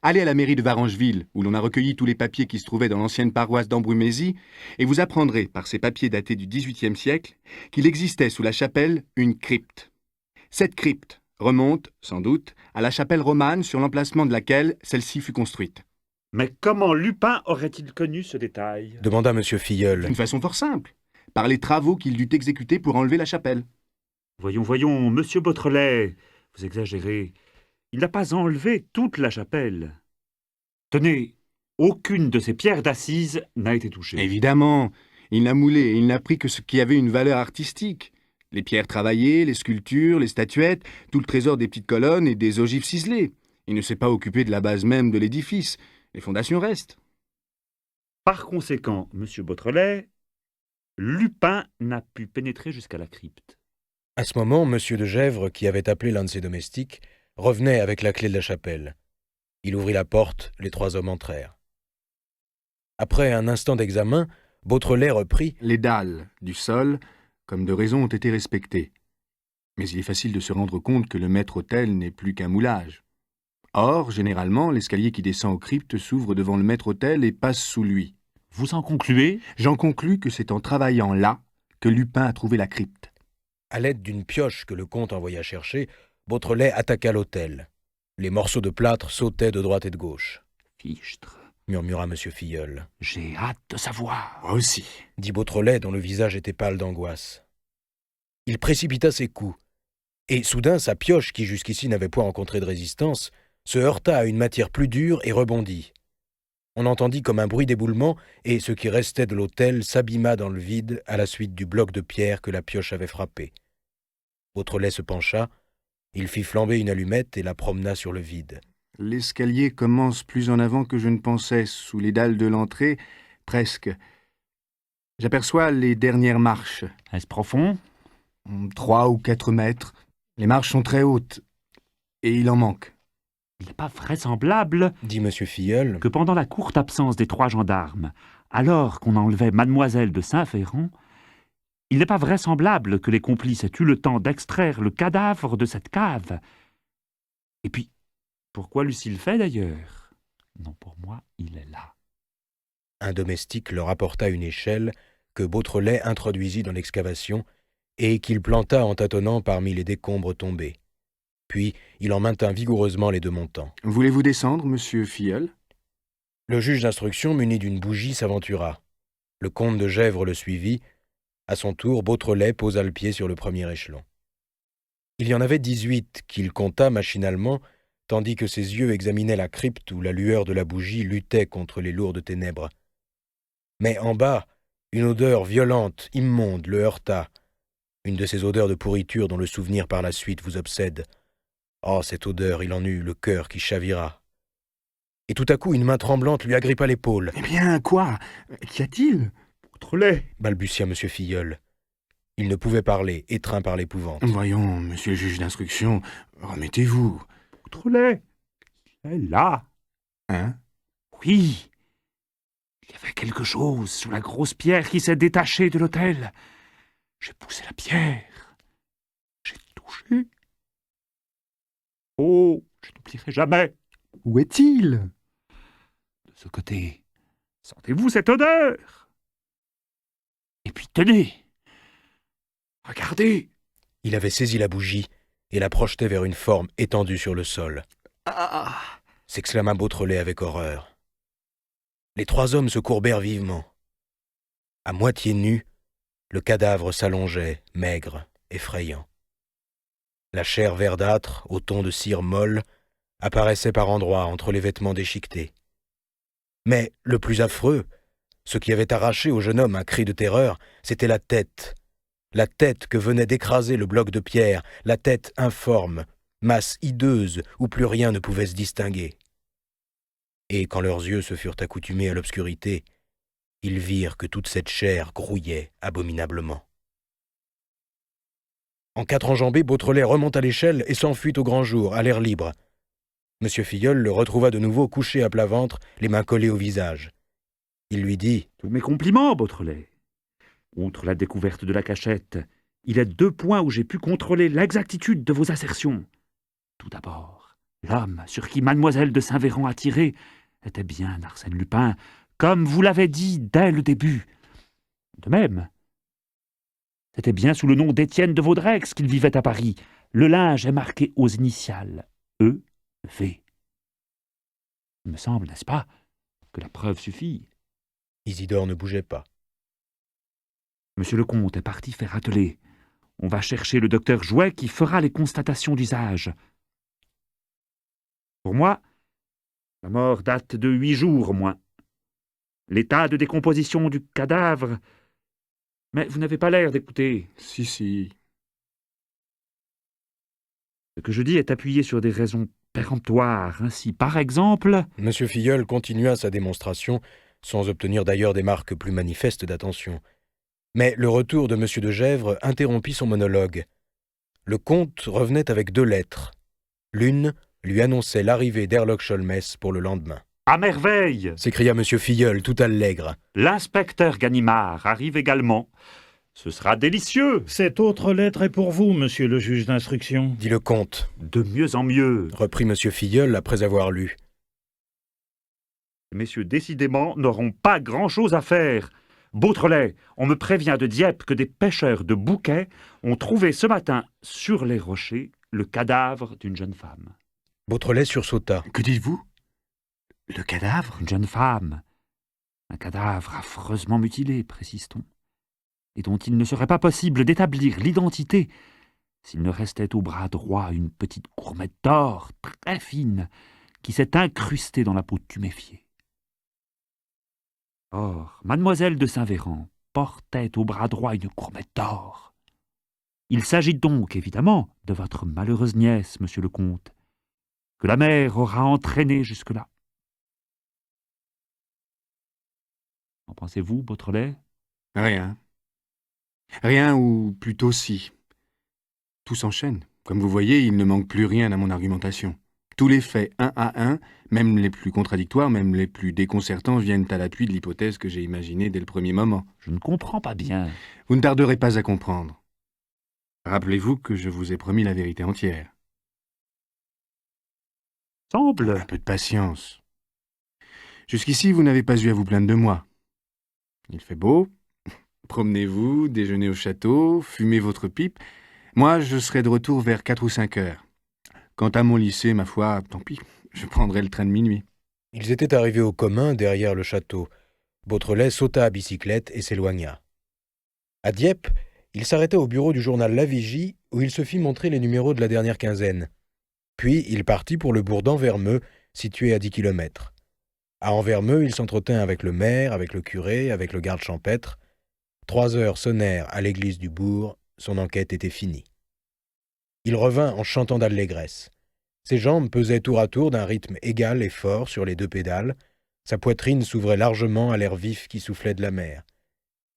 Allez à la mairie de Varangeville, où l'on a recueilli tous les papiers qui se trouvaient dans l'ancienne paroisse d'Ambrumésie, et vous apprendrez, par ces papiers datés du XVIIIe siècle, qu'il existait sous la chapelle une crypte. Cette crypte remonte, sans doute, à la chapelle romane sur l'emplacement de laquelle celle-ci fut construite. Mais comment Lupin aurait-il connu ce détail? Demanda M. Filleul. D'une façon fort simple, par les travaux qu'il dut exécuter pour enlever la chapelle. Voyons, monsieur Beautrelet, vous exagérez. Il n'a pas enlevé toute la chapelle. Tenez, aucune de ces pierres d'assises n'a été touchée. Évidemment, il n'a moulé et il n'a pris que ce qui avait une valeur artistique. Les pierres travaillées, les sculptures, les statuettes, tout le trésor des petites colonnes et des ogives ciselées. Il ne s'est pas occupé de la base même de l'édifice. Les fondations restent. Par conséquent, monsieur Beautrelet, Lupin n'a pu pénétrer jusqu'à la crypte. À ce moment, M. de Gesvres, qui avait appelé l'un de ses domestiques, revenait avec la clé de la chapelle. Il ouvrit la porte, les trois hommes entrèrent. Après un instant d'examen, Beautrelet reprit « Les dalles du sol, comme de raison, ont été respectées. Mais il est facile de se rendre compte que le maître-autel n'est plus qu'un moulage. Or, généralement, l'escalier qui descend aux cryptes s'ouvre devant le maître-autel et passe sous lui. Vous en concluez? J'en conclus que c'est en travaillant là que Lupin a trouvé la crypte. » À l'aide d'une pioche que le comte envoya chercher, Beautrelet attaqua l'autel. Les morceaux de plâtre sautaient de droite et de gauche. « Fichtre !» murmura M. Filleul. « J'ai hâte de savoir. » Moi aussi, dit Beautrelet, dont le visage était pâle d'angoisse. Il précipita ses coups, et soudain sa pioche, qui jusqu'ici n'avait point rencontré de résistance, se heurta à une matière plus dure et rebondit. On entendit comme un bruit d'éboulement, et ce qui restait de l'autel s'abîma dans le vide à la suite du bloc de pierre que la pioche avait frappé. Beautrelet se pencha, il fit flamber une allumette et la promena sur le vide. l'escalier commence plus en avant que je ne pensais, sous les dalles de l'entrée, presque. J'aperçois les dernières marches. Est-ce profond? 3 ou 4 mètres. Les marches sont très hautes, et il en manque. Il n'est pas vraisemblable, dit M. Filleul, que pendant la courte absence des 3 gendarmes, alors qu'on enlevait mademoiselle de Saint-Véran, il n'est pas vraisemblable que les complices aient eu le temps d'extraire le cadavre de cette cave. Et puis, pourquoi l'eût-il fait d'ailleurs? Non, pour moi, il est là. Un domestique leur apporta une échelle que Beautrelet introduisit dans l'excavation et qu'il planta en tâtonnant parmi les décombres tombés. Puis il en maintint vigoureusement les 2 montants. « Voulez-vous descendre, monsieur Filleul ?» Le juge d'instruction, muni d'une bougie, s'aventura. Le comte de Gesvres le suivit. À son tour, Beautrelet posa le pied sur le premier échelon. Il y en avait 18 qu'il compta machinalement, tandis que ses yeux examinaient la crypte où la lueur de la bougie luttait contre les lourdes ténèbres. Mais en bas, une odeur violente, immonde, le heurta. Une de ces odeurs de pourriture dont le souvenir par la suite vous obsède. Oh, cette odeur, il en eut le cœur qui chavira. Et tout à coup, une main tremblante lui agrippa l'épaule. « Eh bien, quoi? Qu'y a-t-il » Beautrelet, balbutia M. Filleul. Il ne pouvait parler, étreint par l'épouvante. Voyons, monsieur le juge d'instruction, remettez-vous. Beautrelet, il est là. Hein? Oui, il y avait quelque chose sous la grosse pierre qui s'est détachée de l'autel. J'ai poussé la pierre. J'ai touché. Oh, je n'oublierai jamais. Où est-il? De ce côté, sentez-vous cette odeur? Et puis tenez, regardez. Il avait saisi la bougie et la projetait vers une forme étendue sur le sol. s'exclama Beautrelet avec horreur. Les 3 hommes se courbèrent vivement. À moitié nu, le cadavre s'allongeait, maigre, effrayant. La chair verdâtre, au ton de cire molle, apparaissait par endroits entre les vêtements déchiquetés. Mais le plus affreux, ce qui avait arraché au jeune homme un cri de terreur, c'était la tête que venait d'écraser le bloc de pierre, la tête informe, masse hideuse où plus rien ne pouvait se distinguer. Et quand leurs yeux se furent accoutumés à l'obscurité, ils virent que toute cette chair grouillait abominablement. En 4 enjambées, Beautrelet remonta l'échelle et s'enfuit au grand jour, à l'air libre. M. Filleul le retrouva de nouveau couché à plat ventre, les mains collées au visage. Il lui dit Tous mes compliments, Beautrelet. Outre la découverte de la cachette, il y a 2 points où j'ai pu contrôler l'exactitude de vos assertions. Tout d'abord, l'homme sur qui mademoiselle de Saint-Véran a tiré était bien Arsène Lupin, comme vous l'avez dit dès le début. De même, c'était bien sous le nom d'Étienne de Vaudreix qu'il vivait à Paris. Le linge est marqué aux initiales E.V. Il me semble, n'est-ce pas, que la preuve suffit. Isidore ne bougeait pas. Monsieur le comte est parti faire atteler. On va chercher le docteur Jouet qui fera les constatations d'usage. Pour moi, la mort date de 8 jours au moins. L'état de décomposition du cadavre... Mais vous n'avez pas l'air d'écouter. Si. Ce que je dis est appuyé sur des raisons péremptoires. Ainsi, par exemple... M. Filleul continua sa démonstration, sans obtenir d'ailleurs des marques plus manifestes d'attention. Mais le retour de M. de Gesvres interrompit son monologue. Le comte revenait avec 2 lettres. L'une lui annonçait l'arrivée d'Herlock Sholmès pour le lendemain. « À merveille !» s'écria M. Filleul, tout allègre. « L'inspecteur Ganimard arrive également. Ce sera délicieux !» « Cette autre lettre est pour vous, monsieur le juge d'instruction. » dit le comte. « De mieux en mieux !» reprit M. Filleul après avoir lu. « Messieurs, décidément, n'auront pas grand-chose à faire. Beautrelet, on me prévient de Dieppe que des pêcheurs de bouquets ont trouvé ce matin, sur les rochers, le cadavre d'une jeune femme. » Beautrelet sursauta. Que dites-vous? Le cadavre? Une jeune femme. Un cadavre affreusement mutilé, précise-t-on, et dont il ne serait pas possible d'établir l'identité s'il ne restait au bras droit une petite gourmette d'or très fine qui s'est incrustée dans la peau tuméfiée. Or, mademoiselle de Saint-Véran portait au bras droit une gourmette d'or. Il s'agit donc, évidemment, de votre malheureuse nièce, monsieur le comte, que la mère aura entraînée jusque-là. En pensez-vous, Beautrelet? Rien. Rien, ou plutôt si. Tout s'enchaîne. Comme vous voyez, il ne manque plus rien à mon argumentation. Tous les faits, un à un, même les plus contradictoires, même les plus déconcertants, viennent à l'appui de l'hypothèse que j'ai imaginée dès le premier moment. Je ne comprends pas bien. Vous ne tarderez pas à comprendre. Rappelez-vous que je vous ai promis la vérité entière. Semble. Un peu de patience. Jusqu'ici, vous n'avez pas eu à vous plaindre de moi. Il fait beau. Promenez-vous, déjeunez au château, fumez votre pipe. Moi, je serai de retour vers 4 ou 5 heures. Quant à mon lycée, ma foi, tant pis, je prendrai le train de minuit. Ils étaient arrivés au commun derrière le château. Beautrelet sauta à bicyclette et s'éloigna. À Dieppe, il s'arrêta au bureau du journal La Vigie, où il se fit montrer les numéros de la dernière quinzaine. Puis il partit pour le bourg d'Anvermeux, situé à 10 kilomètres. À Anvermeux, il s'entretint avec le maire, avec le curé, avec le garde champêtre. 3 heures sonnèrent à l'église du bourg, son enquête était finie. Il revint en chantant d'allégresse. Ses jambes pesaient tour à tour d'un rythme égal et fort sur les 2 pédales, sa poitrine s'ouvrait largement à l'air vif qui soufflait de la mer.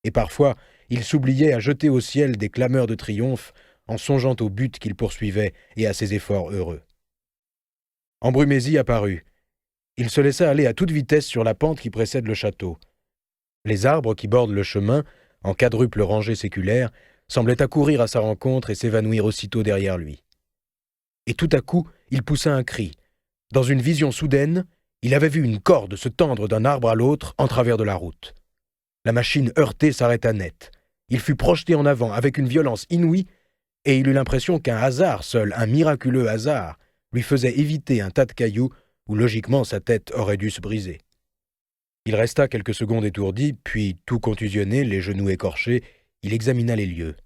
Et parfois, il s'oubliait à jeter au ciel des clameurs de triomphe en songeant au but qu'il poursuivait et à ses efforts heureux. Embrumésie apparut. Il se laissa aller à toute vitesse sur la pente qui précède le château. Les arbres qui bordent le chemin, en quadruple rangée séculaire, semblaient accourir à sa rencontre et s'évanouir aussitôt derrière lui. Et tout à coup, il poussa un cri. Dans une vision soudaine, il avait vu une corde se tendre d'un arbre à l'autre en travers de la route. La machine heurtée s'arrêta net. Il fut projeté en avant avec une violence inouïe, et il eut l'impression qu'un hasard seul, un miraculeux hasard, lui faisait éviter un tas de cailloux où logiquement sa tête aurait dû se briser. Il resta quelques secondes étourdi, puis, tout contusionné, les genoux écorchés, il examina les lieux.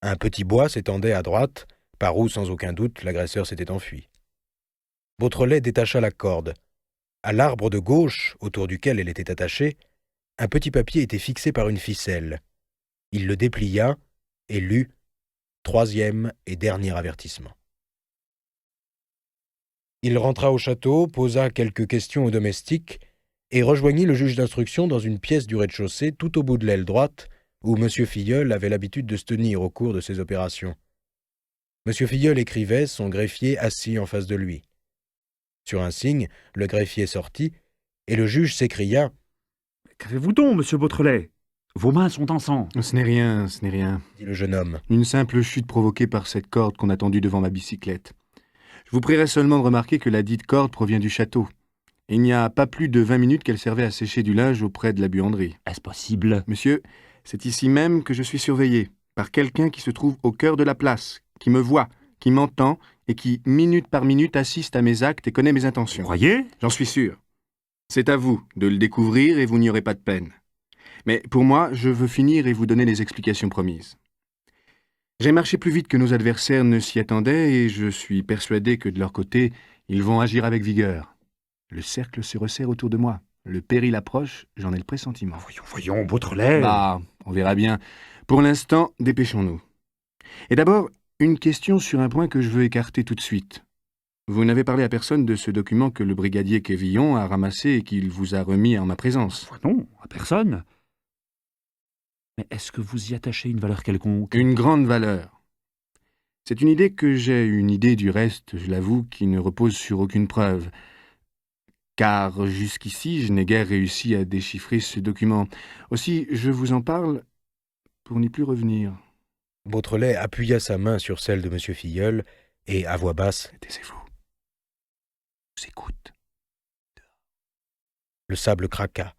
Un petit bois s'étendait à droite, par où, sans aucun doute, l'agresseur s'était enfui. Beautrelet détacha la corde. À l'arbre de gauche, autour duquel elle était attachée, un petit papier était fixé par une ficelle. Il le déplia et lut « 3e et dernier avertissement ». Il rentra au château, posa quelques questions aux domestiques et rejoignit le juge d'instruction dans une pièce du rez-de-chaussée tout au bout de l'aile droite où M. Filleul avait l'habitude de se tenir au cours de ses opérations. M. Filleul écrivait, son greffier assis en face de lui. Sur un signe, le greffier sortit, et le juge s'écria « Qu'avez-vous donc, monsieur Beautrelet? Vos mains sont en sang. » « Ce n'est rien, ce n'est rien. » dit le jeune homme. Une simple chute provoquée par cette corde qu'on a tendue devant ma bicyclette. Je vous prierai seulement de remarquer que la dite corde provient du château. Il n'y a pas plus de 20 minutes qu'elle servait à sécher du linge auprès de la buanderie. Est-ce possible? Monsieur, c'est ici même que je suis surveillé, par quelqu'un qui se trouve au cœur de la place, qui me voit, qui m'entend et qui, minute par minute, assiste à mes actes et connaît mes intentions. Vous croyez? J'en suis sûr. C'est à vous de le découvrir et vous n'y aurez pas de peine. Mais pour moi, je veux finir et vous donner les explications promises. J'ai marché plus vite que nos adversaires ne s'y attendaient et je suis persuadé que de leur côté, ils vont agir avec vigueur. Le cercle se resserre autour de moi. Le péril approche, j'en ai le pressentiment. Voyons, Beautrelet. Bah, on verra bien. Pour l'instant, dépêchons-nous. Et d'abord, une question sur un point que je veux écarter tout de suite. Vous n'avez parlé à personne de ce document que le brigadier Quévillon a ramassé et qu'il vous a remis en ma présence. Non, à personne. Mais est-ce que vous y attachez une valeur quelconque? Une grande valeur. C'est une idée que j'ai, une idée du reste, je l'avoue, qui ne repose sur aucune preuve. Car jusqu'ici, je n'ai guère réussi à déchiffrer ce document. Aussi, je vous en parle pour n'y plus revenir. Beautrelet appuya sa main sur celle de M. Filleul et, à voix basse, « Taisez-vous. Je vous écoute. » Le sable craqua.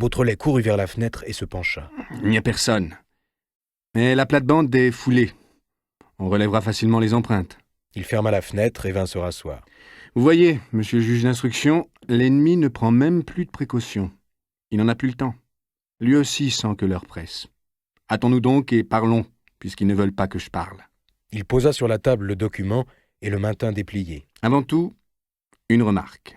Beautrelet courut vers la fenêtre et se pencha. Il n'y a personne. Mais la plate-bande est foulée. On relèvera facilement les empreintes. Il ferma la fenêtre et vint se rasseoir. Vous voyez, monsieur le juge d'instruction, l'ennemi ne prend même plus de précautions. Il n'en a plus le temps. Lui aussi sent que l'heure presse. Hâtons-nous donc et parlons, puisqu'ils ne veulent pas que je parle. Il posa sur la table le document et le maintint déplié. Avant tout, une remarque.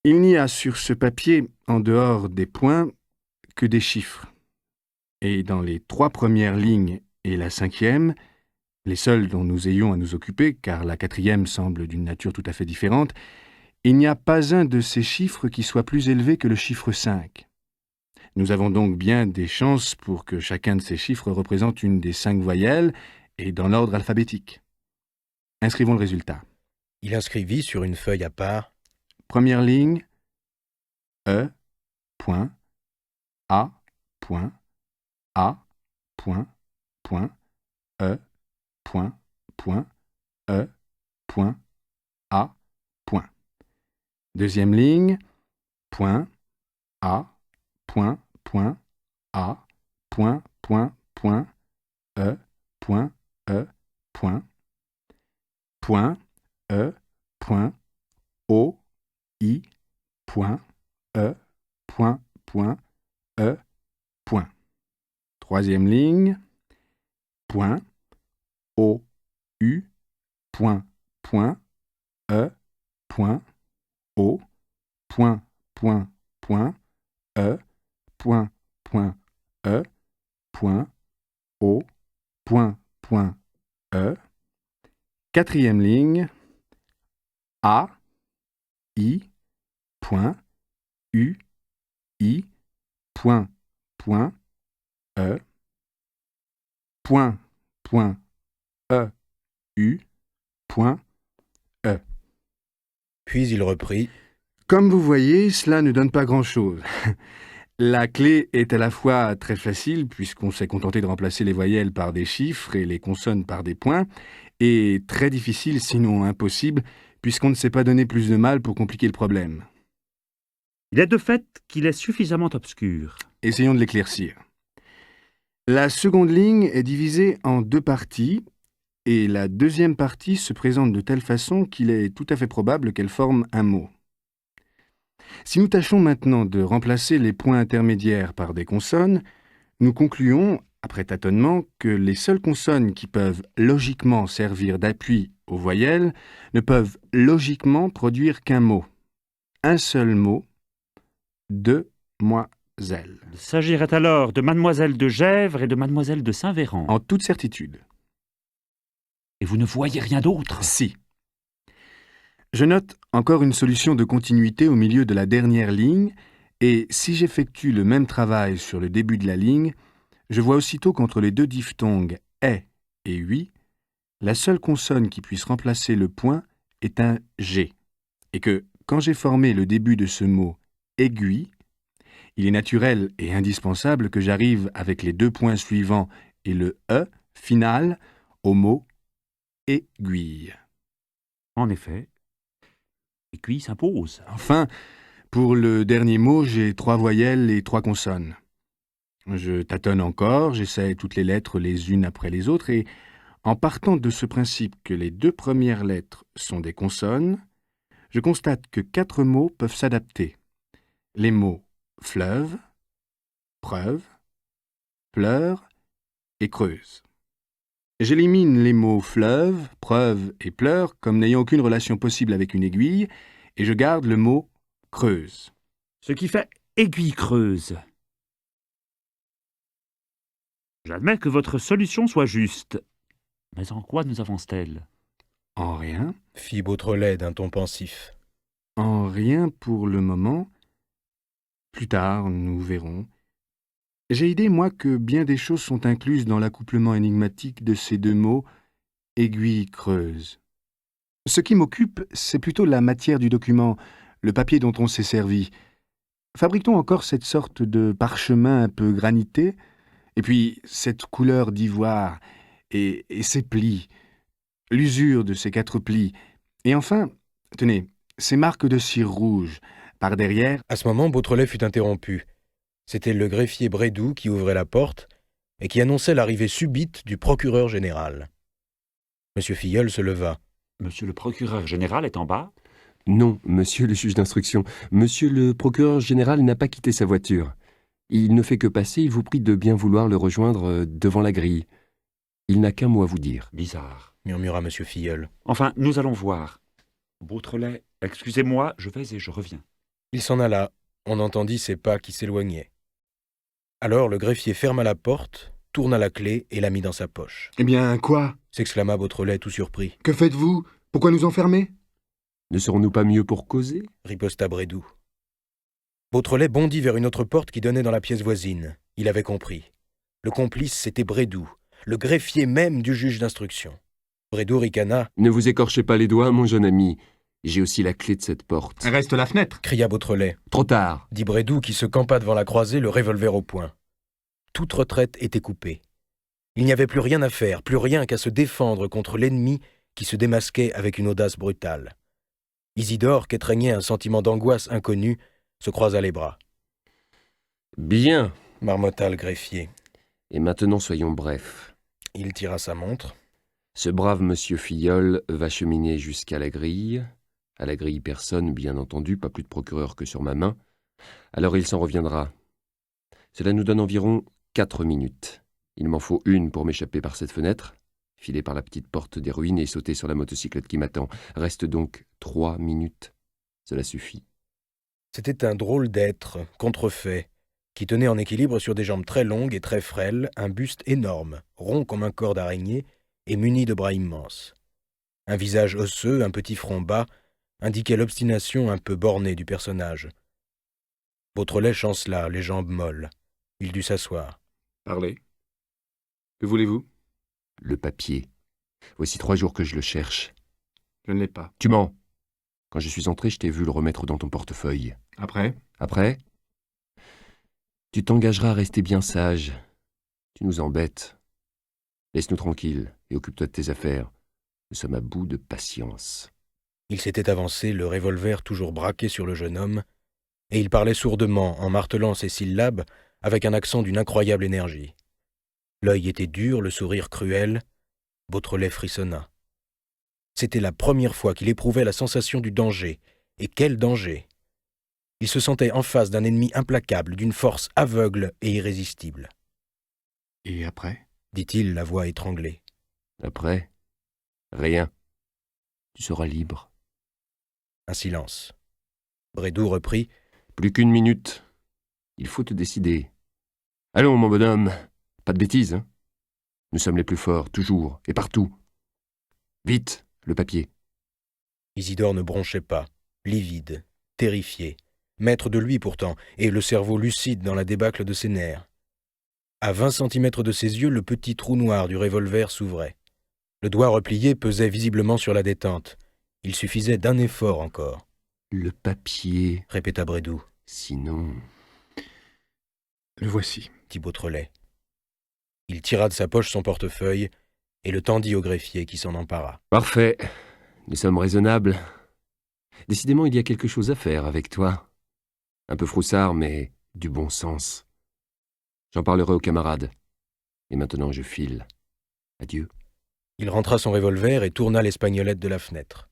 Il n'y a sur ce papier, en dehors des points, que des chiffres. Et dans les 3 premières lignes et la 5e, les seules dont nous ayons à nous occuper, car la 4e semble d'une nature tout à fait différente, il n'y a pas un de ces chiffres qui soit plus élevé que le chiffre 5. Nous avons donc bien des chances pour que chacun de ces chiffres représente une des 5 voyelles et dans l'ordre alphabétique. Inscrivons le résultat. Il inscrivit sur une feuille à part. Première ligne, E, point, A, point, A, point, point, E, point, point, E, point, A, point. Deuxième ligne, point, A, point, point, A, point, point, point, E, point, point, point, E, point, O, I, point, E, point, point, E, point. Troisième ligne, point, O, U, point, point, E, point, O, point, point, point, E, point, point, E, point, O, point, point, E. Quatrième ligne, A, I, point, U, I, point, point, E, point, point, E, U, point, E. Puis il reprit. Comme vous voyez, cela ne donne pas grand-chose. La clé est à la fois très facile, puisqu'on s'est contenté de remplacer les voyelles par des chiffres et les consonnes par des points, et très difficile, sinon impossible, puisqu'on ne s'est pas donné plus de mal pour compliquer le problème. Il est de fait qu'il est suffisamment obscur. Essayons de l'éclaircir. La seconde ligne est divisée en 2 parties, et la deuxième partie se présente de telle façon qu'il est tout à fait probable qu'elle forme un mot. Si nous tâchons maintenant de remplacer les points intermédiaires par des consonnes, nous concluons, après tâtonnement, que les seules consonnes qui peuvent logiquement servir d'appui aux voyelles ne peuvent logiquement produire qu'un mot. Un seul mot, demoiselle. Il s'agirait alors de mademoiselle de Gesvres et de mademoiselle de Saint-Véran. En toute certitude. Et vous ne voyez rien d'autre? Si. Je note encore une solution de continuité au milieu de la dernière ligne, et si j'effectue le même travail sur le début de la ligne, je vois aussitôt qu'entre les deux diphtongues « est » et « ui », la seule consonne qui puisse remplacer le point est un « g », et que, quand j'ai formé le début de ce mot « aiguille », il est naturel et indispensable que j'arrive avec les deux points suivants et le « e » final au mot « aiguille ». En effet, aiguille s'impose. Enfin, pour le dernier mot, j'ai 3 voyelles et 3 consonnes. Je tâtonne encore, j'essaie toutes les lettres les unes après les autres, et en partant de ce principe que les 2 premières lettres sont des consonnes, je constate que 4 mots peuvent s'adapter. Les mots fleuve, preuve, pleure et creuse. J'élimine les mots fleuve, preuve et pleure comme n'ayant aucune relation possible avec une aiguille, et je garde le mot creuse. Ce qui fait aiguille creuse. J'admets que votre solution soit juste. Mais en quoi nous avance-t-elle? En rien. Fit Beautrelet d'un ton pensif. En rien pour le moment. Plus tard, nous verrons. J'ai idée, moi, que bien des choses sont incluses dans l'accouplement énigmatique de ces 2 mots « aiguille creuse ». Ce qui m'occupe, c'est plutôt la matière du document, le papier dont on s'est servi. Fabrique-t-on encore cette sorte de parchemin un peu granité? Et puis, cette couleur d'ivoire, et ces plis, l'usure de ces 4 plis, et enfin, tenez, ces marques de cire rouge, par derrière... À ce moment, Beautrelet fut interrompu. C'était le greffier Brédoux qui ouvrait la porte et qui annonçait l'arrivée subite du procureur général. M. Filleul se leva. Monsieur le procureur général est en bas? Non, monsieur le juge d'instruction. Monsieur le procureur général n'a pas quitté sa voiture. Il ne fait que passer, il vous prie de bien vouloir le rejoindre devant la grille. Il n'a qu'un mot à vous dire. Bizarre, Murmura M. Filleul. Enfin, nous allons voir. Beautrelet, excusez-moi, je vais et je reviens. Il s'en alla. On entendit ses pas qui s'éloignaient. Alors le greffier ferma la porte, tourna la clé et la mit dans sa poche. Eh bien, quoi? S'exclama Beautrelet tout surpris. Que faites-vous? Pourquoi nous enfermer? Ne serons-nous pas mieux pour causer? Riposta Brédoux. Beautrelet bondit vers une autre porte qui donnait dans la pièce voisine. Il avait compris. Le complice, c'était Brédoux, le greffier même du juge d'instruction. Brédoux ricana. Ne vous écorchez pas les doigts, mon jeune ami. J'ai aussi la clé de cette porte. Reste la fenêtre. Cria Beautrelet. Trop tard. Dit Brédoux qui se campa devant la croisée, le revolver au poing. Toute retraite était coupée. Il n'y avait plus rien à faire, plus rien qu'à se défendre contre l'ennemi qui se démasquait avec une audace brutale. Isidore, qu'étreignait un sentiment d'angoisse inconnue, se croisa les bras. Bien. Marmotta le greffier. Et maintenant soyons brefs. Il tira sa montre. Ce brave monsieur Filleul va cheminer jusqu'à la grille. À la grille personne, bien entendu, pas plus de procureur que sur ma main. Alors il s'en reviendra. Cela nous donne environ 4 minutes. Il m'en faut une pour m'échapper par cette fenêtre, filer par la petite porte des ruines et sauter sur la motocyclette qui m'attend. Reste donc 3 minutes. Cela suffit. C'était un drôle d'être, contrefait, qui tenait en équilibre sur des jambes très longues et très frêles un buste énorme, rond comme un corps d'araignée et muni de bras immenses. Un visage osseux, un petit front bas, indiquait l'obstination un peu bornée du personnage. Beautrelet chancela, les jambes molles. Il dut s'asseoir. Parlez. Que voulez-vous? Le papier. Voici 3 jours que je le cherche. Je ne l'ai pas. Tu mens. Quand je suis entré, je t'ai vu le remettre dans ton portefeuille. Après? Après, tu t'engageras à rester bien sage. Tu nous embêtes. Laisse-nous tranquilles et occupe-toi de tes affaires. Nous sommes à bout de patience. Il s'était avancé, le revolver toujours braqué sur le jeune homme, et il parlait sourdement, en martelant ses syllabes, avec un accent d'une incroyable énergie. L'œil était dur, le sourire cruel, Beautrelet frissonna. C'était la première fois qu'il éprouvait la sensation du danger. Et quel danger! Il se sentait en face d'un ennemi implacable, d'une force aveugle et irrésistible. « Et après » dit-il, la voix étranglée. Après, rien. Tu seras libre. Un silence. Brédoux reprit. Plus qu'une minute. Il faut te décider. Allons, mon bonhomme. Pas de bêtises, hein. Nous sommes les plus forts, toujours, et partout. Vite, le papier. Isidore ne bronchait pas, livide, terrifié, maître de lui pourtant, et le cerveau lucide dans la débâcle de ses nerfs. À 20 centimètres de ses yeux, le petit trou noir du revolver s'ouvrait. Le doigt replié pesait visiblement sur la détente. Il suffisait d'un effort encore. « Le papier » répéta Brédoux. « Sinon... » « Le voici. » dit Beautrelet. Il tira de sa poche son portefeuille et le tendit au greffier qui s'en empara. « Parfait. Nous sommes raisonnables. Décidément, il y a quelque chose à faire avec toi. Un peu froussard, mais du bon sens. J'en parlerai aux camarades. Et maintenant, je file. Adieu. » Il rentra son revolver et tourna l'espagnolette de la fenêtre.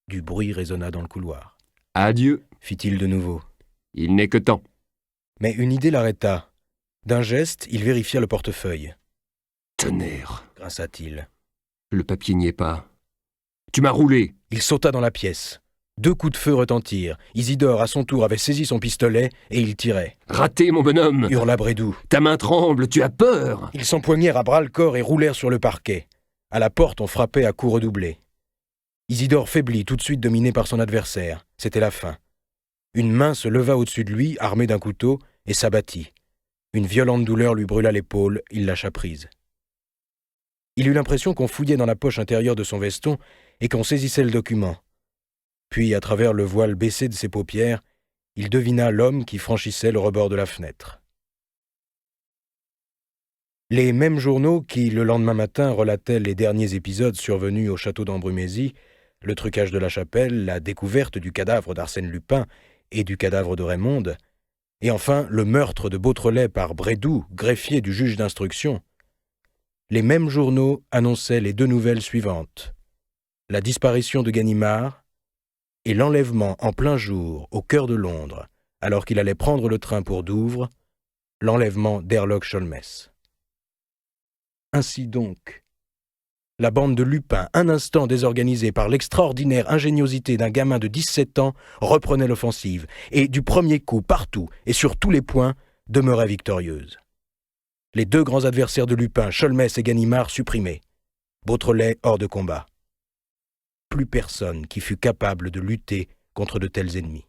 Du bruit résonna dans le couloir. « Adieu » fit-il de nouveau. « Il n'est que temps. » Mais une idée l'arrêta. D'un geste, il vérifia le portefeuille. « Tonnerre » grinça-t-il. « Le papier n'y est pas. Tu m'as roulé !» Il sauta dans la pièce. 2 coups de feu retentirent. Isidore, à son tour, avait saisi son pistolet et il tirait. « Raté, mon bonhomme !» hurla Brédoux. « Ta main tremble, tu as peur !» Ils s'empoignèrent à bras-le-corps et roulèrent sur le parquet. À la porte, on frappait à coups redoublés. Isidore faiblit, tout de suite dominé par son adversaire. C'était la fin. Une main se leva au-dessus de lui, armée d'un couteau, et s'abattit. Une violente douleur lui brûla l'épaule, il lâcha prise. Il eut l'impression qu'on fouillait dans la poche intérieure de son veston et qu'on saisissait le document. Puis, à travers le voile baissé de ses paupières, il devina l'homme qui franchissait le rebord de la fenêtre. Les mêmes journaux qui, le lendemain matin, relataient les derniers épisodes survenus au château d'Ambrumézy, le trucage de la chapelle, la découverte du cadavre d'Arsène Lupin et du cadavre de Raymonde, et enfin le meurtre de Beautrelet par Brédoux, greffier du juge d'instruction. Les mêmes journaux annonçaient les 2 nouvelles suivantes. La disparition de Ganimard et l'enlèvement en plein jour, au cœur de Londres, alors qu'il allait prendre le train pour Douvres, l'enlèvement d'Herlock Sholmès. Ainsi donc, la bande de Lupin, un instant désorganisée par l'extraordinaire ingéniosité d'un gamin de 17 ans, reprenait l'offensive, et du premier coup, partout et sur tous les points, demeurait victorieuse. Les 2 grands adversaires de Lupin, Sholmès et Ganimard, supprimés. Beautrelet hors de combat. Plus personne qui fût capable de lutter contre de tels ennemis.